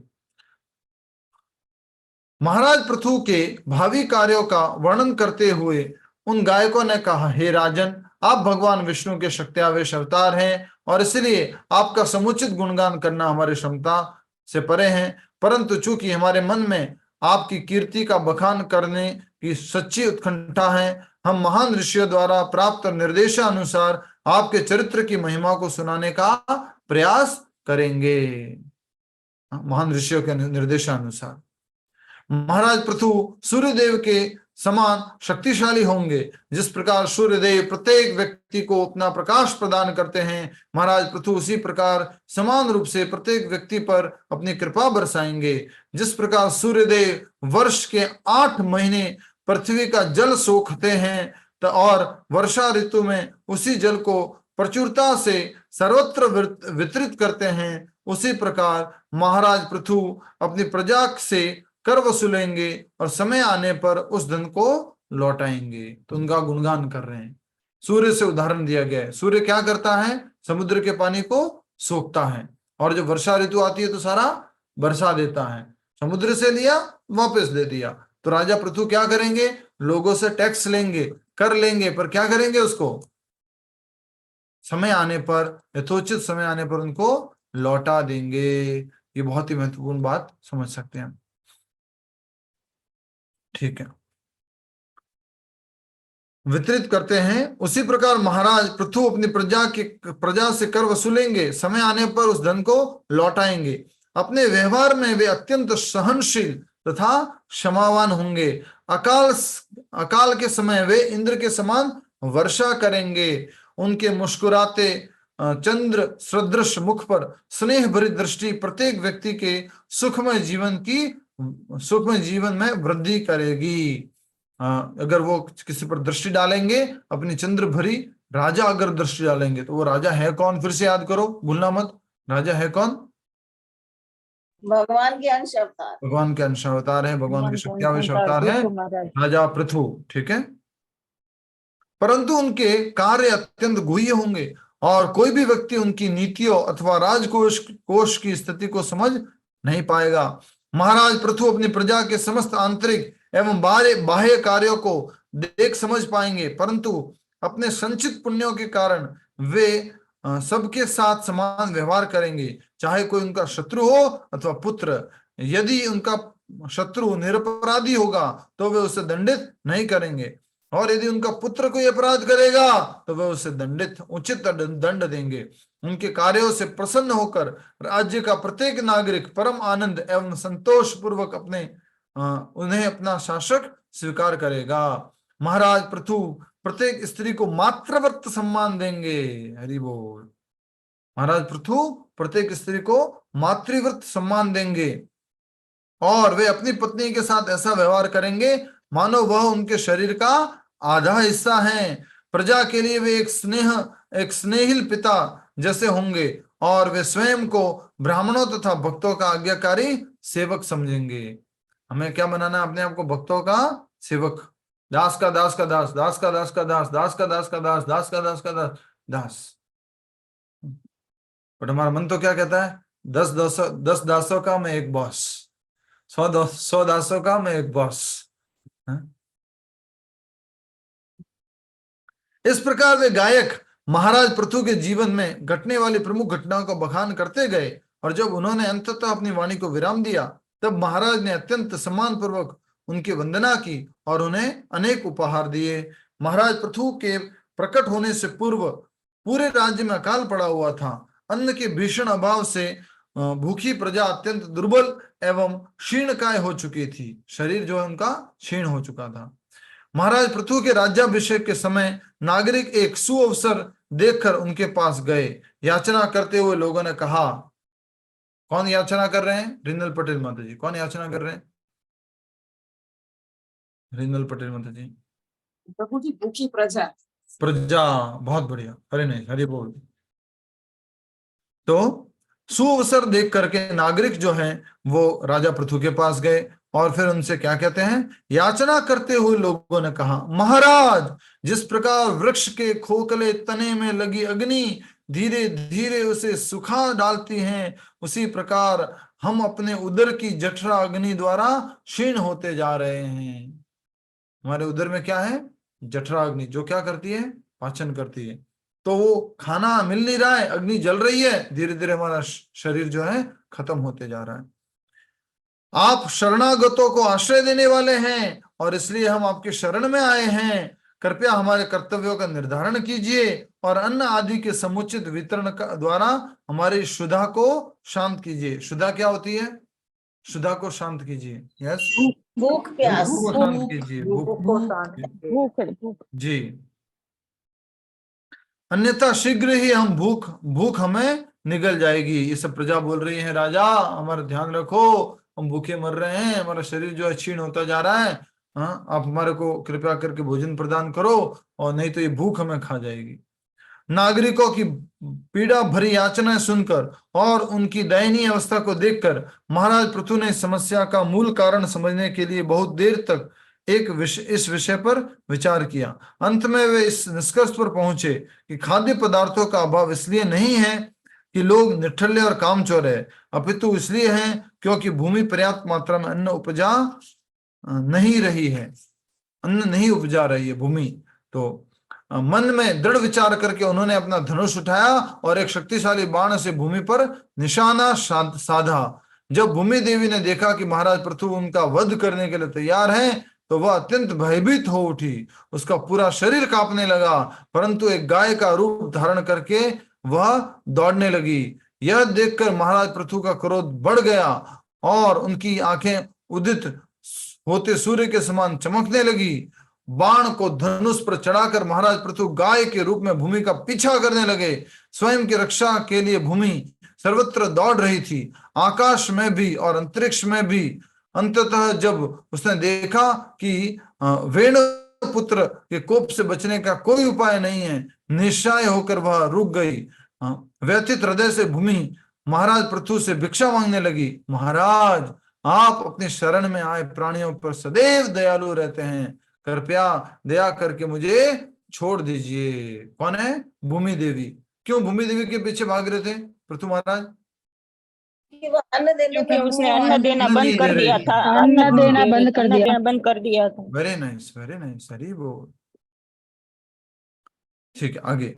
महाराज पृथु के भावी कार्यों का वर्णन करते हुए उन गायकों ने कहा, हे राजन, आप भगवान विष्णु के शक्त्यावेश अवतार हैं और इसलिए आपका समुचित गुणगान करना हमारी क्षमता से परे है। परंतु चूंकि हमारे मन में आपकी कीर्ति का बखान करने की सच्ची उत्कंठा है, हम महान ऋषियों द्वारा प्राप्त निर्देशानुसार आपके चरित्र की महिमा को सुनाने का प्रयास करेंगे। महान ऋषियों के निर्देशानुसार महाराज पृथु सूर्यदेव के समान शक्तिशाली होंगे। जिस प्रकार सूर्यदेव प्रत्येक व्यक्ति को अपना प्रकाश प्रदान करते हैं, महाराज पृथु उसी प्रकार समान रूप से प्रत्येक व्यक्ति पर अपनी कृपा बरसाएंगे। जिस प्रकार सूर्यदेव वर्ष के 8 महीने पृथ्वी का जल सोखते हैं और वर्षा ऋतु में उसी जल को प्रचुरता से सर्वत्र वितरित करते हैं, उसी प्रकार महाराज पृथु अपनी प्रजा से कर वसूलेंगे और समय आने पर उस धन को लौटाएंगे। तो उनका गुणगान कर रहे हैं। सूर्य से उदाहरण दिया गया है। सूर्य क्या करता है? समुद्र के पानी को सोखता है और जब वर्षा ऋतु आती है तो सारा बरसा देता है। समुद्र से लिया, वापस दे दिया। तो राजा पृथु क्या करेंगे? लोगों से टैक्स लेंगे, कर लेंगे, पर क्या करेंगे? उसको समय आने पर, यथोचित समय आने पर उनको लौटा देंगे। ये बहुत ही महत्वपूर्ण बात समझ सकते हैं। ठीक है, वितरित करते हैं। उसी प्रकार महाराज पृथु अपनी प्रजा से कर वसूलेंगे, समय आने पर उस धन को लौटाएंगे। अपने व्यवहार में वे अत्यंत सहनशील तथा क्षमावान होंगे। अकाल के समय वे इंद्र के समान वर्षा करेंगे। उनके मुस्कुराते चंद्र सदृश मुख पर स्नेह भरी दृष्टि प्रत्येक व्यक्ति के सुखमय जीवन में वृद्धि करेगी। अगर वो किसी पर दृष्टि डालेंगे, अपनी चंद्र भरी, राजा अगर दृष्टि डालेंगे तो वो राजा है कौन? फिर से याद करो, भूलना मत। राजा है कौन?
भगवान के अंश अवतार।
भगवान के अंश अवतार है, भगवान के शक्त्यावेश अवतार है राजा पृथु। ठीक है, परंतु उनके कार्य अत्यंत गुह्य होंगे और कोई भी व्यक्ति उनकी नीतियों अथवा राजकोष की स्थिति को समझ नहीं पाएगा। महाराज पृथु अपनी प्रजा के समस्त आंतरिक एवं बाह्य कार्यों को देख समझ पाएंगे, परंतु अपने संचित पुण्यों के कारण वे सबके साथ समान व्यवहार करेंगे, चाहे कोई उनका शत्रु हो अथवा पुत्र। यदि उनका शत्रु निरपराधी होगा तो वे उसे दंडित नहीं करेंगे, और यदि उनका पुत्र कोई अपराध करेगा तो वे उसे उचित दंड देंगे। उनके कार्यों से प्रसन्न होकर राज्य का प्रत्येक नागरिक परम आनंद एवं संतोष पूर्वक उन्हें अपना शासक स्वीकार करेगा। महाराज पृथु प्रत्येक स्त्री को मातृव्रत सम्मान देंगे। हरि बोल। महाराज पृथु प्रत्येक स्त्री को मातृव्रत सम्मान देंगे और वे अपनी पत्नी के साथ ऐसा व्यवहार करेंगे मानो वह उनके शरीर का आधा हिस्सा है। प्रजा के लिए वे एक स्नेहिल पिता जैसे होंगे और वे स्वयं को ब्राह्मणों तथा भक्तों का आज्ञाकारी सेवक समझेंगे। हमें क्या बनाना है? अपने आप को भक्तों का सेवक, दास का दास का दास, दास का दास का दास, दास का दास का दास, दास का दास का दास, दास। बट हमारा मन तो क्या कहता है? 10 दासों का मैं एक बॉस, 100 दासों का मैं एक बॉस। इस प्रकार वे गायक महाराज पृथु के जीवन में घटने वाली प्रमुख घटनाओं को बखान करते गए और जब उन्होंने अंततः अपनी वाणी को विराम दिया तब महाराज ने अत्यंत सम्मान पूर्वक उनकी वंदना की और उन्हें अनेक उपहार दिए। महाराज पृथु के प्रकट होने से पूर्व पूरे राज्य में अकाल पड़ा हुआ था। अन्न के भीषण अभाव से भूखी प्रजा अत्यंत दुर्बल एवं क्षीणकाय हो चुकी थी। शरीर जो है उनका क्षीण हो चुका था। महाराज पृथु के राज्याभिषेक के समय नागरिक एक सुअवसर देखकर उनके पास गए। याचना करते हुए लोगों ने कहा, कौन याचना कर रहे हैं? रिंदल पटेल माता जी। कौन याचना कर रहे हैं? रिंदल पटेल माता जी।
प्रभु जी, भूखी प्रजा।
प्रजा, बहुत बढ़िया, हरे नहीं, हरि बोल। तो सुअवसर देख करके नागरिक जो है वो राजा पृथु के पास गए और फिर उनसे क्या कहते हैं, याचना करते हुए लोगों ने कहा, महाराज, जिस प्रकार वृक्ष के खोखले तने में लगी अग्नि धीरे धीरे उसे सुखा डालती है, उसी प्रकार हम अपने उदर की जठरा अग्नि द्वारा क्षीण होते जा रहे हैं। हमारे उदर में क्या है, जठरा अग्नि, जो क्या करती है, पाचन करती है। तो वो खाना मिल नहीं रहा है, अग्नि जल रही है, धीरे धीरे हमारा शरीर जो है खत्म होते जा रहा है। आप शरणागतों को आश्रय देने वाले हैं और इसलिए हम आपके शरण में आए हैं। कृपया हमारे कर्तव्यों का निर्धारण कीजिए और अन्न आदि के समुचित वितरण द्वारा हमारी क्षुधा को शांत कीजिए। क्षुधा क्या होती है, क्षुधा को शांत कीजिए। यस,
भूख प्यास
भूख को शांत कीजिए,
भूख
जी, अन्यथा शीघ्र ही हम भूख हमें निगल जाएगी। ये सब प्रजा बोल रही है, राजा हमारा ध्यान रखो, हम भूखे मर रहे हैं, हमारा शरीर जो है क्षीण होता जा रहा है, हाँ, आप हमारे को कृपया करके भोजन प्रदान करो और नहीं तो ये भूख हमें खा जाएगी। नागरिकों की पीड़ा भरी याचनाएं सुनकर और उनकी दयनीय अवस्था को देखकर महाराज पृथु ने समस्या का मूल कारण समझने के लिए बहुत देर तक इस विषय पर विचार किया। अंत में वे इस निष्कर्ष पर पहुंचे कि खाद्य पदार्थों का अभाव इसलिए नहीं है कि लोग निठल्ले और कामचोर है, अपितु इसलिए है क्योंकि भूमि पर्याप्त मात्रा में अन्न उपजा नहीं रही है, अन्न नहीं उपजा रही है भूमि। तो मन में दृढ़ विचार करके उन्होंने अपना धनुष उठाया और एक शक्तिशाली बाण से भूमि पर निशाना साधा। जब भूमि देवी ने देखा कि महाराज पृथु उनका वध करने के लिए तैयार हैं, तो वह अत्यंत भयभीत हो उठी, उसका पूरा शरीर कांपने लगा, परंतु एक गाय का रूप धारण करके वह दौड़ने लगी। यह देखकर महाराज पृथु का क्रोध बढ़ गया और उनकी आंखें उदित होते सूर्य के समान चमकने लगी। बाण को धनुष पर चढ़ाकर महाराज पृथु गाय के रूप में भूमि का पीछा करने लगे। स्वयं की रक्षा के लिए भूमि सर्वत्र दौड़ रही थी, आकाश में भी और अंतरिक्ष में भी। अंततः जब उसने देखा कि वेणुपुत्र के कोप से बचने का कोई उपाय नहीं है, निस्सहाय होकर वह रुक गई। व्यथित हृदय से भूमि महाराज पृथु से भिक्षा मांगने लगी, महाराज आप अपने शरण में आए प्राणियों पर सदैव दयालु रहते हैं, कृपया दया करके मुझे छोड़ दीजिए। कौन है, भूमि देवी। क्यों भूमि देवी के पीछे भाग रहे थे पृथु महाराज?
क्योंकि उसने अन्न देना बंद कर दिया था,
अन्न देना बंद कर दिया
था।
वेरी नाइस, वेरी नाइस, सही बोल। ठीक है, आगे।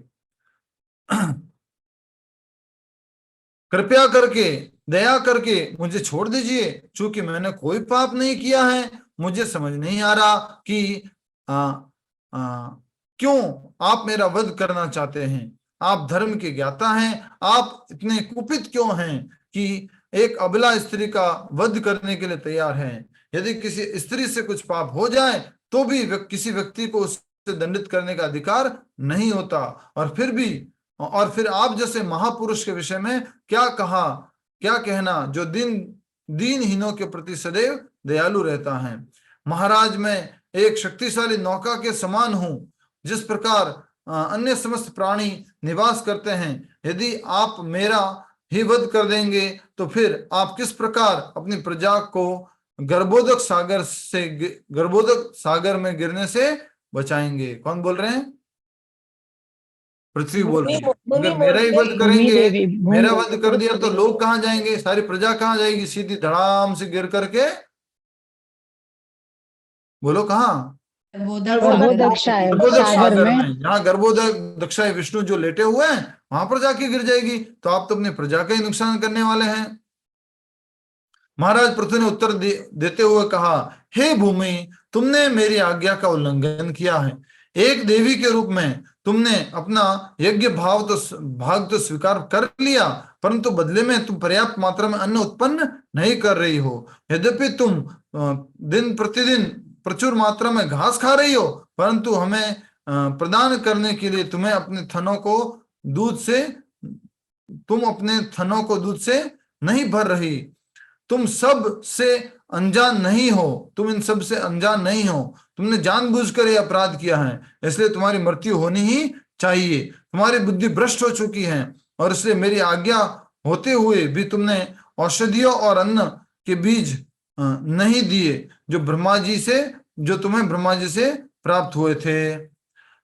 कृपया करके दया करके मुझे छोड़ दीजिए, चूंकि मैंने कोई पाप नहीं किया है। मुझे समझ नहीं आ रहा कि क्यों आप मेरा वध करना चाहते हैं। आप धर्म के ज्ञाता हैं, आप इतने कुपित क्यों हैं कि एक अबला स्त्री का वध करने के लिए तैयार हैं। यदि किसी स्त्री से कुछ पाप हो जाए तो भी किसी व्यक्ति को उससे दंडित करने का अधिकार नहीं होता। और फिर आप जैसे महापुरुष के विषय में क्या कहना, जो दीनहीनों के प्रति सदैव दयालु रहता है। महाराज मैं एक शक्तिशाली नौका के समान हूं, जिस प्रकार अन्य समस्त प्राणी निवास करते हैं। यदि आप मेरा ही वध कर देंगे तो फिर आप किस प्रकार अपनी प्रजा को गर्भोदक सागर में गिरने से बचाएंगे? कौन बोल रहे हैं? पृथ्वी बोल रही है। अगर मेरा ही वध करेंगे, मेरा वध कर दिया तो लोग कहाँ जाएंगे, सारी प्रजा कहाँ जाएगी? सीधी धड़ाम से गिर करके, बोलो कहाँ? सागर में। जहाँ गर्भोदक्षाय विष्णु जो लेटे हुए हैं वहां पर जाके गिर जाएगी। तो आप तो अपनी प्रजा का ही नुकसान करने वाले हैं। महाराज पृथु ने उत्तर देते हुए कहा, हे भूमि, तुमने मेरी आज्ञा का उल्लंघन किया है। एक देवी के रूप में तुमने अपना यज्ञ भाग तो स्वीकार कर लिया, परंतु बदले में तुम पर्याप्त मात्रा में अन्न उत्पन्न नहीं कर रही हो। यद्यपि तुम दिन प्रतिदिन प्रचुर मात्रा में घास खा रही हो, परंतु हमें प्रदान करने के लिए तुम्हें अपने थनों को दूध से नहीं भर रही। तुम इन सब से अनजान नहीं हो। तुमने जानबूझकर यह अपराध किया है, इसलिए तुम्हारी मृत्यु होनी ही चाहिए। तुम्हारी बुद्धि भ्रष्ट हो चुकी है और इसलिए मेरी आज्ञा होते हुए भी तुमने औषधियों और अन्न के बीज नहीं दिए जो तुम्हें ब्रह्मा जी से प्राप्त हुए थे।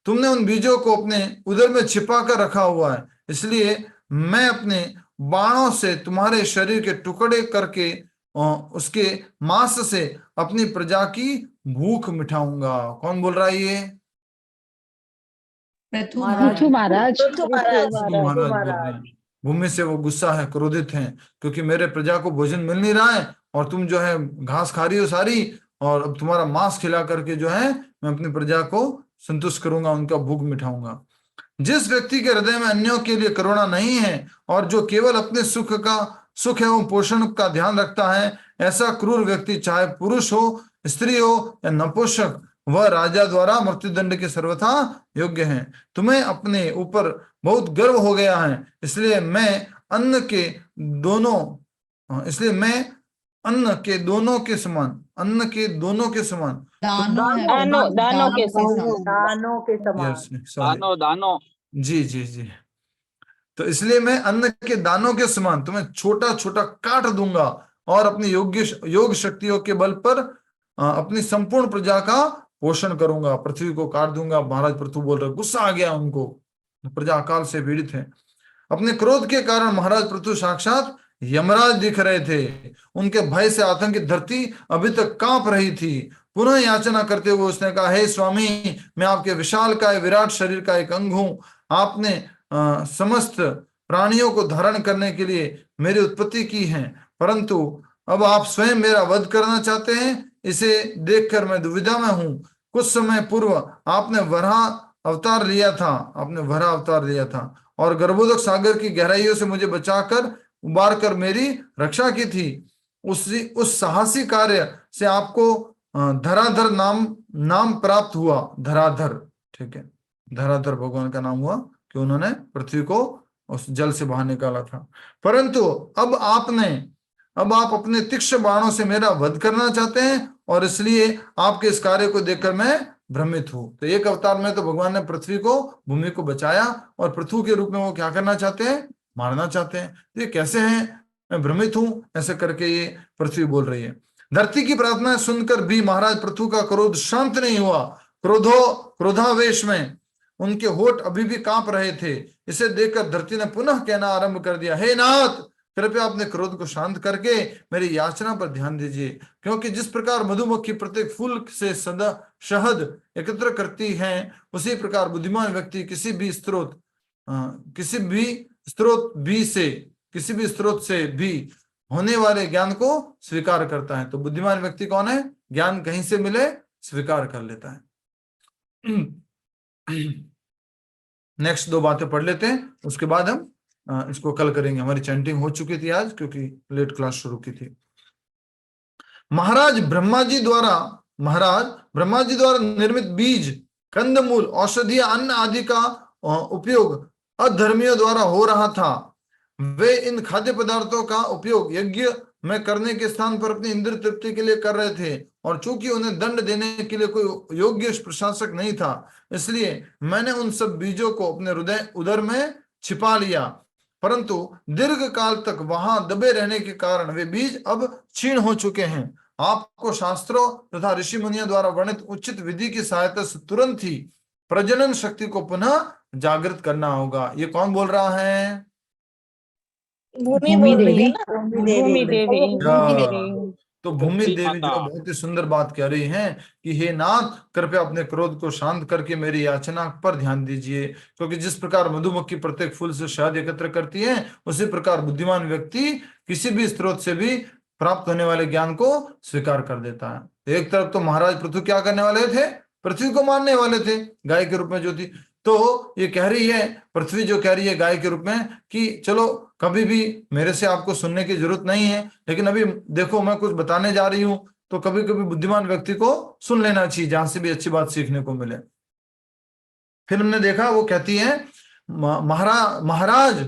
तुमने उन बीजों को अपने उदर में छिपा कर रखा हुआ है, इसलिए मैं अपने बाणों से तुम्हारे शरीर के टुकड़े करके उसके मांस से अपनी प्रजा की भूख मिटाऊंगा। कौन बोल रहा है ये?
पृथु
महाराज
महाराज
पृथु महाराज
महाराज बोल रहे हैं। भूमि से वो गुस्सा है, क्रोधित हैं, क्योंकि मेरे प्रजा को भोजन मिल नहीं रहा है और तुम जो है घास खा रही हो सारी, और अब तुम्हारा मांस खिला करके जो है मैं अपनी प्रजा को संतुष्ट करूंगा, उनका भूख मिटाऊंगा। जिस व्यक्ति के हृदय में अन्यों के लिए करुणा नहीं है और जो केवल अपने सुख एवं पोषण का ध्यान रखता है, ऐसा क्रूर व्यक्ति चाहे पुरुष हो, स्त्री हो या नपुंसक, वह राजा द्वारा मृत्युदंड के सर्वथा योग्य है। तुम्हें अपने ऊपर बहुत गर्व हो गया है, इसलिए मैं अन्न के दोनों के समान
दानों के समान।
दानों के समान।
दानो दानो
जी। तो इसलिए मैं अन्न के दानों के समान तुम्हें छोटा छोटा काट दूंगा और अपनी योग शक्तियों के बल पर अपनी संपूर्ण प्रजा का पोषण करूंगा। पृथ्वी को काट दूंगा। महाराज पृथु बोल रहे, गुस्सा आ गया उनको, प्रजा अकाल से पीड़ित है। अपने क्रोध के कारण महाराज पृथु साक्षात यमराज दिख रहे थे। उनके भय से आतंकित धरती अभी तक कांप रही थी। पुनः याचना करते हुए उसने कहा, हे स्वामी, मैं आपके विशाल काय विराट शरीर का एक अंग हूं। आपने समस्त प्राणियों को धारण करने के लिए मेरी उत्पत्ति की है, परंतु अब आप स्वयं मेरा वध करना चाहते हैं। इसे देखकर मैं दुविधा में हूं। कुछ समय पूर्व आपने वराह अवतार लिया था और गर्भोदक सागर की गहराइयों से मुझे बचाकर उबार कर मेरी रक्षा की थी। उस साहसी कार्य से आपको धराधर नाम प्राप्त हुआ। धराधर, ठीक है, धराधर भगवान का नाम हुआ कि उन्होंने पृथ्वी को उस जल से बाहर निकाला था। परंतु अब आप अपने तीक्ष्ण बाणों से मेरा वध करना चाहते हैं और इसलिए आपके इस कार्य को देखकर मैं भ्रमित हूं। तो एक अवतार में तो भगवान ने पृथ्वी को, भूमि को बचाया और पृथु के रूप में वो क्या करना चाहते हैं? मारना चाहते हैं। तो ये कैसे हैं? मैं भ्रमित हूं, ऐसे करके ये पृथ्वी बोल रही है। धरती की प्रार्थना सुनकर भी महाराज पृथु का क्रोध शांत नहीं हुआ। क्रोधावेश में उनके होठ अभी भी कांप रहे थे। इसे देखकर धरती ने पुनः कहना आरंभ कर दिया, हे नाथ, कृपया अपने क्रोध को शांत करके मेरी याचना पर ध्यान दीजिए, क्योंकि जिस प्रकार मधुमक्खी प्रत्येक फूल से सदा शहद एकत्र करती है, उसी प्रकार बुद्धिमान व्यक्ति किसी भी स्रोत से भी होने वाले ज्ञान को स्वीकार करता है। तो बुद्धिमान व्यक्ति कौन है? ज्ञान कहीं से मिले स्वीकार कर लेता है। नेक्स्ट 2 बातें पढ़ लेते हैं, उसके बाद हम इसको कल करेंगे। हमारी चैंटिंग हो चुकी थी आज, क्योंकि लेट क्लास शुरू की थी। महाराज ब्रह्मा जी द्वारा निर्मित बीज, कंदमूल, औषधिया, अन्न आदि का उपयोग अधर्मियों द्वारा हो रहा था। वे इन खाद्य पदार्थों का उपयोग यज्ञ में करने के स्थान पर अपनी इंद्रिय तृप्ति के लिए कर रहे थे, और चूंकि उन्हें दंड देने के लिए कोई योग्य प्रशासक नहीं था, इसलिए मैंने उन सब बीजों को अपने उदर में छिपा लिया। परंतु दीर्घ काल तक वहां दबे रहने के कारण वे बीज अब क्षीण हो चुके हैं। आपको शास्त्रों तथा ऋषि मुनियों द्वारा वर्णित उचित विधि की सहायता से तुरंत ही प्रजनन शक्ति को पुनः जागृत करना होगा। ये कौन बोल रहा है?
भूमि देवी।
तो भूमि देवी जो बहुत ही सुंदर बात कह रही हैं कि हे नाथ, कृपया अपने क्रोध को शांत करके मेरी याचना पर ध्यान दीजिए, क्योंकि जिस प्रकार मधुमक्खी प्रत्येक फूल से शहद एकत्र करती है, उसी प्रकार बुद्धिमान व्यक्ति किसी भी स्रोत से भी प्राप्त होने वाले ज्ञान को स्वीकार कर देता है। एक तरफ तो महाराज पृथु क्या करने वाले थे? पृथ्वी को मारने वाले थे, गाय के रूप में जो थी। तो ये कह रही है, पृथ्वी जो कह रही है गाय के रूप में कि चलो कभी भी मेरे से आपको सुनने की जरूरत नहीं है, लेकिन अभी देखो मैं कुछ बताने जा रही हूं, तो कभी कभी बुद्धिमान व्यक्ति को सुन लेना चाहिए, जहां से भी अच्छी बात सीखने को मिले। फिर हमने देखा वो कहती है, महाराज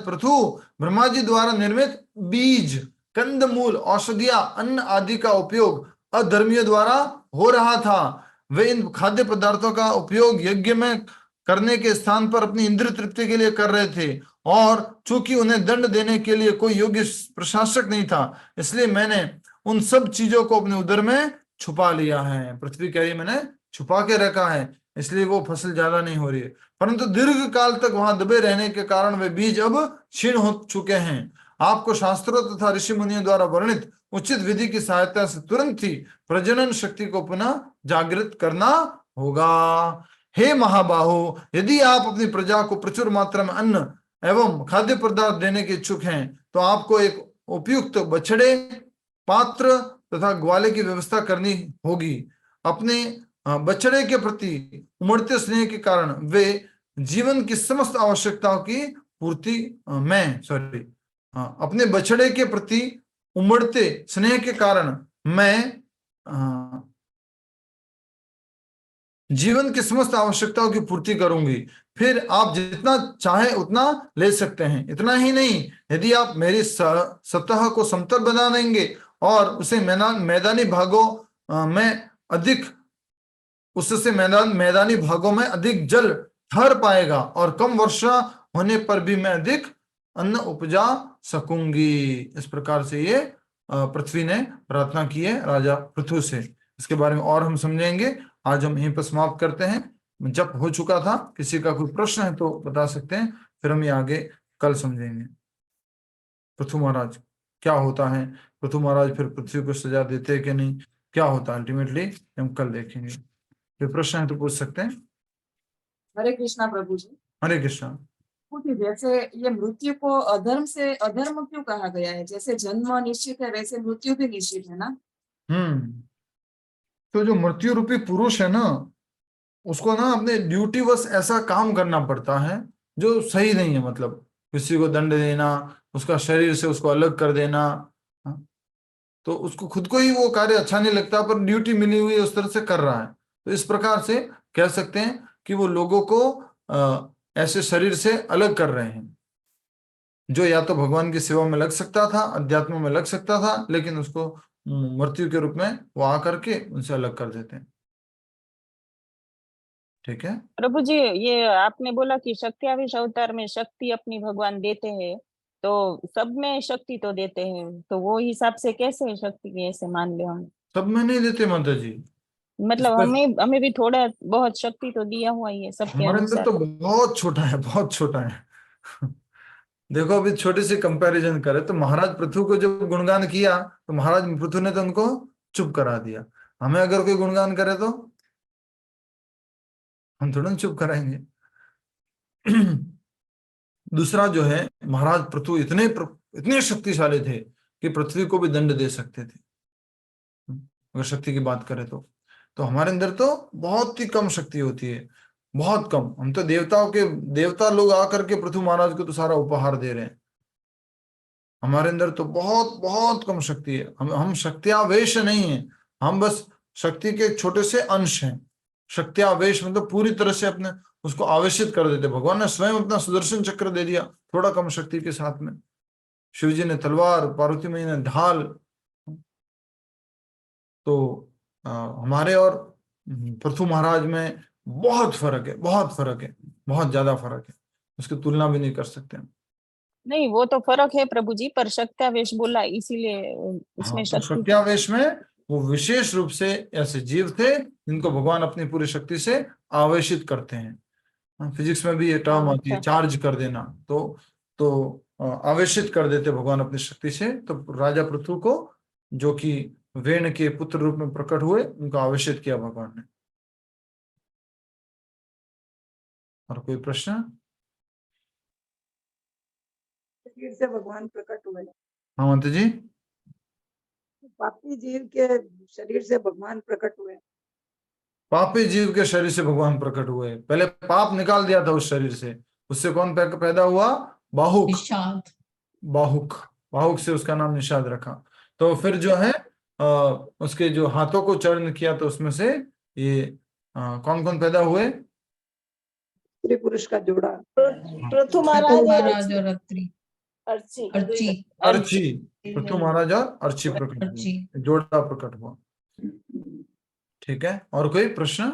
पृथु, ब्रह्मा जी द्वारा निर्मित बीज, कंदमूल, औषधिया, अन्न आदि का उपयोग अधर्मियों द्वारा हो रहा था। वे इन खाद्य पदार्थों का उपयोग यज्ञ में करने के स्थान पर अपनी इंद्रिय तृप्ति के लिए कर रहे थे, और चूंकि उन्हें दंड देने के लिए कोई योग्य प्रशासक नहीं था, इसलिए मैंने उन सब चीजों को अपने उदर में छुपा लिया है। पृथ्वी कह रही है मैंने छुपा के रखा है, इसलिए वो फसल ज्यादा नहीं हो रही है। परंतु दीर्घ काल तक वहां दबे रहने के कारण वे बीज अब क्षीण हो चुके हैं। आपको शास्त्रों तथा ऋषि मुनियों द्वारा वर्णित उचित विधि की सहायता से तुरंत ही प्रजनन शक्ति को पुनः जागृत करना होगा। हे महाबाहो, यदि आप अपनी प्रजा को प्रचुर मात्रा में अन्न एवं खाद्य पदार्थ देने के इच्छुक हैं तो आपको एक उपयुक्त बछड़े, पात्र तथा ग्वाले की व्यवस्था करनी होगी। अपने बछड़े के प्रति उमड़ते स्नेह के कारण वे जीवन की समस्त आवश्यकताओं की पूर्ति अपने बछड़े के प्रति उमड़ते स्नेह के कारण मैं जीवन की समस्त आवश्यकताओं की पूर्ति करूंगी। फिर आप जितना चाहे उतना ले सकते हैं। इतना ही नहीं, यदि आप मेरी सतह को समतल बना देंगे और उसे मैदानी भागों में अधिक उससे मैदानी भागों में अधिक जल ठहर पाएगा और कम वर्षा होने पर भी मैं अधिक अन्न उपजा सकूंगी। इस प्रकार से ये पृथ्वी ने प्रार्थना की है राजा पृथु से। इसके बारे में और हम समझेंगे। आज हम यहीं पर समाप्त करते हैं। जब हो चुका था, किसी का कोई प्रश्न है तो बता सकते हैं, फिर हम ये आगे कल समझेंगे। पृथु महाराज क्या होता है, पृथु महाराज फिर पृथ्वी को सजा देते हैं कि नहीं, क्या होता है अल्टीमेटली हम कल देखेंगे। फिर प्रश्न है तो पूछ सकते हैं।
हरे कृष्णा प्रभु जी।
हरे कृष्णा।
प्रभु जी, जैसे ये मृत्यु को अधर्म से अधर्म क्यों कहा गया है? जैसे जन्म निश्चित है वैसे मृत्यु भी निश्चित है ना।
तो जो मृत्यु रूपी पुरुष है ना, उसको ना अपने ड्यूटी बस ऐसा काम करना पड़ता है जो सही नहीं है। मतलब किसी को दंड देना, उसका शरीर से उसको अलग कर देना, तो उसको खुद को ही वो कार्य अच्छा नहीं लगता, पर ड्यूटी मिली हुई है उस तरह से कर रहा है। तो इस प्रकार से कह सकते हैं कि वो लोगों को ऐसे शरीर से अलग कर रहे हैं, जो या तो भगवान की सेवा में लग सकता था, अध्यात्म में लग सकता था, लेकिन उसको मृत्यु के रूप में वो आकर के उनसे अलग कर देते हैं। ठीक है
प्रभु जी, ये आपने बोला कि शक्त्यावेश अवतार में शक्ति अपनी भगवान देते हैं, तो सब में शक्ति तो देते हैं, तो वो हिसाब से कैसे शक्ति के ऐसे मान ले हम?
सब में नहीं देते माता जी,
मतलब हमें भी थोड़ा बहुत शक्ति तो दिया हुआ ही है सबके
हमारे अंदर
अनुसार।
तो बहुत छोटा है, बहुत छोटा है। देखो अभी छोटी सी कंपैरिजन करें तो महाराज पृथु को जब गुणगान किया तो महाराज पृथु ने तो उनको चुप करा दिया। हमें अगर कोई गुणगान करे तो हम थोड़ा चुप कराएंगे। दूसरा जो है, महाराज पृथु इतने शक्तिशाली थे कि पृथ्वी को भी दंड दे सकते थे। अगर शक्ति की बात करें तो हमारे अंदर तो बहुत ही कम शक्ति होती है, बहुत कम। हम तो देवता लोग आकर के पृथु महाराज को तो सारा उपहार दे रहे हैं। हमारे अंदर तो बहुत बहुत कम शक्ति है। हम शक्त्यावेश नहीं है, हम बस शक्ति के छोटे से अंश हैं। शक्त्यावेश मतलब पूरी तरह से अपने उसको आवेशित कर देते। भगवान ने स्वयं अपना सुदर्शन चक्र दे दिया थोड़ा कम शक्ति के साथ में। शिव जी ने तलवार, पार्वती मैया ने ढाल। तो हमारे और पृथु महाराज में बहुत फर्क है, बहुत फर्क है, बहुत ज्यादा फर्क है। उसकी तुलना भी नहीं कर सकते हम।
नहीं, वो तो फर्क है प्रभु जी, पर शक्त्यावेश बोला इसीलिए उसमें
तो शक्त्यावेश में वो विशेष रूप से ऐसे जीव थे जिनको भगवान अपनी पूरी शक्ति से आवेशित करते हैं। फिजिक्स में भी ये टर्म आती है, चार्ज कर देना। तो आवेशित कर देते भगवान अपनी शक्ति से। तो राजा पृथु को, जो कि वेण के पुत्र रूप में प्रकट हुए, उनको आवेशित किया भगवान ने। और कोई प्रश्न?
शरीर से भगवान प्रकट हुए।
हाँ माता जी।
पापी जीव के शरीर से भगवान प्रकट हुए।
पापी जीव के शरीर से भगवान प्रकट हुए। पहले पाप निकाल दिया था उस शरीर से। उससे कौन पैदा हुआ? बाहुक। बाहुक से उसका नाम निषाद रखा। तो फिर जो है उसके जो हाथों को चरण किया, तो उसमें से ये कौन कौन पैदा हुए?
स्त्री पुरुष का जोड़ा।
पृथु महाराज और
अर्ची। पृथु महाराज और अर्ची प्रकट हुए, जोड़ा प्रकट हुआ। ठीक है, और कोई प्रश्न?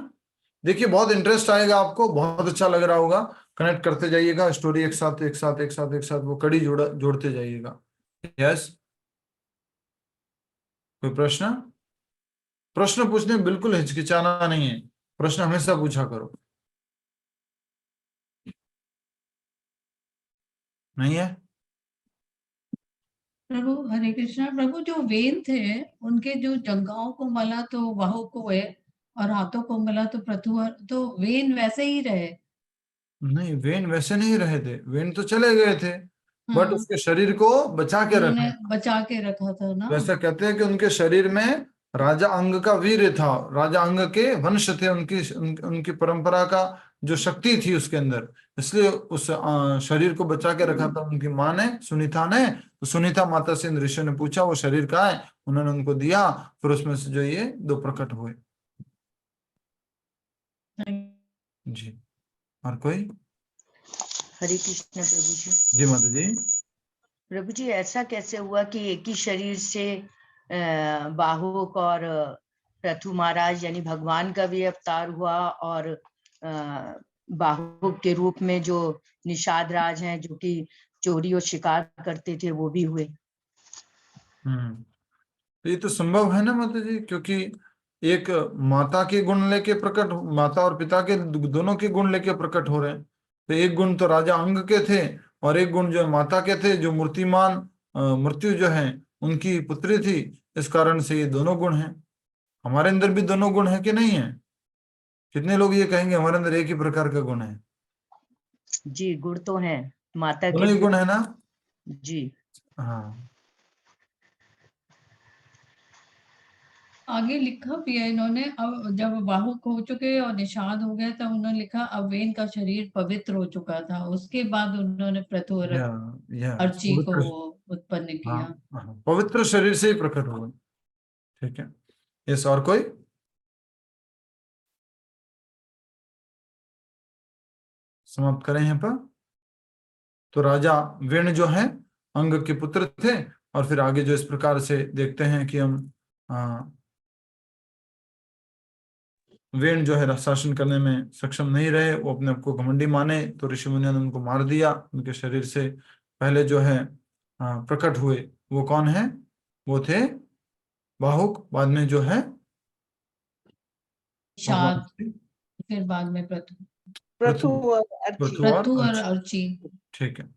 देखिए बहुत इंटरेस्ट आएगा आपको, बहुत अच्छा लग रहा होगा। कनेक्ट करते जाइएगा, स्टोरी एक साथ वो कड़ी जोड़ते जाइएगा। यस, कोई प्रश्न? प्रश्न पूछने में बिल्कुल हिचकिचाना नहीं है, प्रश्न हमेशा पूछा करो। नहीं है?
प्रभु हरे कृष्णा। प्रभु जो वेन थे उनके जो जंघाओं को मला तो बाहु को है और हाथों को मला तो प्रथु, तो वेन वैसे ही रहे।
नहीं, वेन वैसे नहीं रहे थे, वेन तो चले गए थे, बट
हाँ,
उसके शरीर को बचा के
उन्होंने
रखा।
बचा के रखा था ना।
वैसा कहते हैं कि उनके शरीर में राजा अंग का वीर्य था, राजा अंग के वंश थे, उनकी परंपरा का जो शक्ति थी उसके अंदर, इसलिए उस शरीर को बचा के रखा था उनकी माँ ने, सुनीता ने। तो सुनीता माता से इन ऋषि ने पूछा वो शरीर कहाँ है, उन्होंने उनको दिया, फिर उसमें से जो ये 2 प्रकट हुए। जी, और कोई?
हरे कृष्ण प्रभु जी।
जी माता जी।
प्रभु जी, ऐसा कैसे हुआ कि एक ही शरीर से बाहुक और प्रथु महाराज यानी भगवान का भी अवतार हुआ, और बाहुक के रूप में जो निषाद राज हैं जो कि चोरी और शिकार करते थे वो भी हुए?
तो ये तो संभव है ना माता जी, क्योंकि एक माता के गुण लेके प्रकट, माता और पिता के दोनों के गुण लेके प्रकट हो रहे हैं। तो एक गुण तो राजा अंग के थे और एक गुण जो है माता के थे, जो मूर्तिमान मृत्यु जो है उनकी पुत्री थी, इस कारण से ये दोनों गुण हैं। हमारे अंदर भी दोनों गुण है कि नहीं है? कितने लोग ये कहेंगे हमारे अंदर एक ही प्रकार का गुण है?
जी, गुण तो हैं, माता
दोनों
के
ही गुण है ना?
जी।
हाँ,
आगे लिखा भी है इन्होंने, अब जब बाहुक हो चुके और निषाद हो गया तब उन्होंने लिखा अब वेन का शरीर पवित्र हो चुका था, उसके बाद उन्होंने प्रथु और
या
अर्ची को
पवित्र,
उत्पन्न
हाँ,
किया।
हाँ, पवित्र शरीर से ही प्रकट हुआ। ठीक है, इस और कोई? समाप्त करें यहाँ पर। तो राजा वेण जो है अंग के पुत्र थे, और फिर आगे जो इस प्रकार से देखते हैं कि हम वेण जो है शासन करने में सक्षम नहीं रहे, वो अपने आप को घमंडी माने, तो ऋषि मुनियों ने उनको मार दिया। उनके शरीर से पहले जो है प्रकट हुए वो कौन है? वो थे बाहुक, बाद में जो है भगवान
निषाद, फिर बाद में प्रथु।
प्रथु और
पृथु
अर्ची।
और
प्रथु और
अर्ची।
अर्ची।
ठीक है।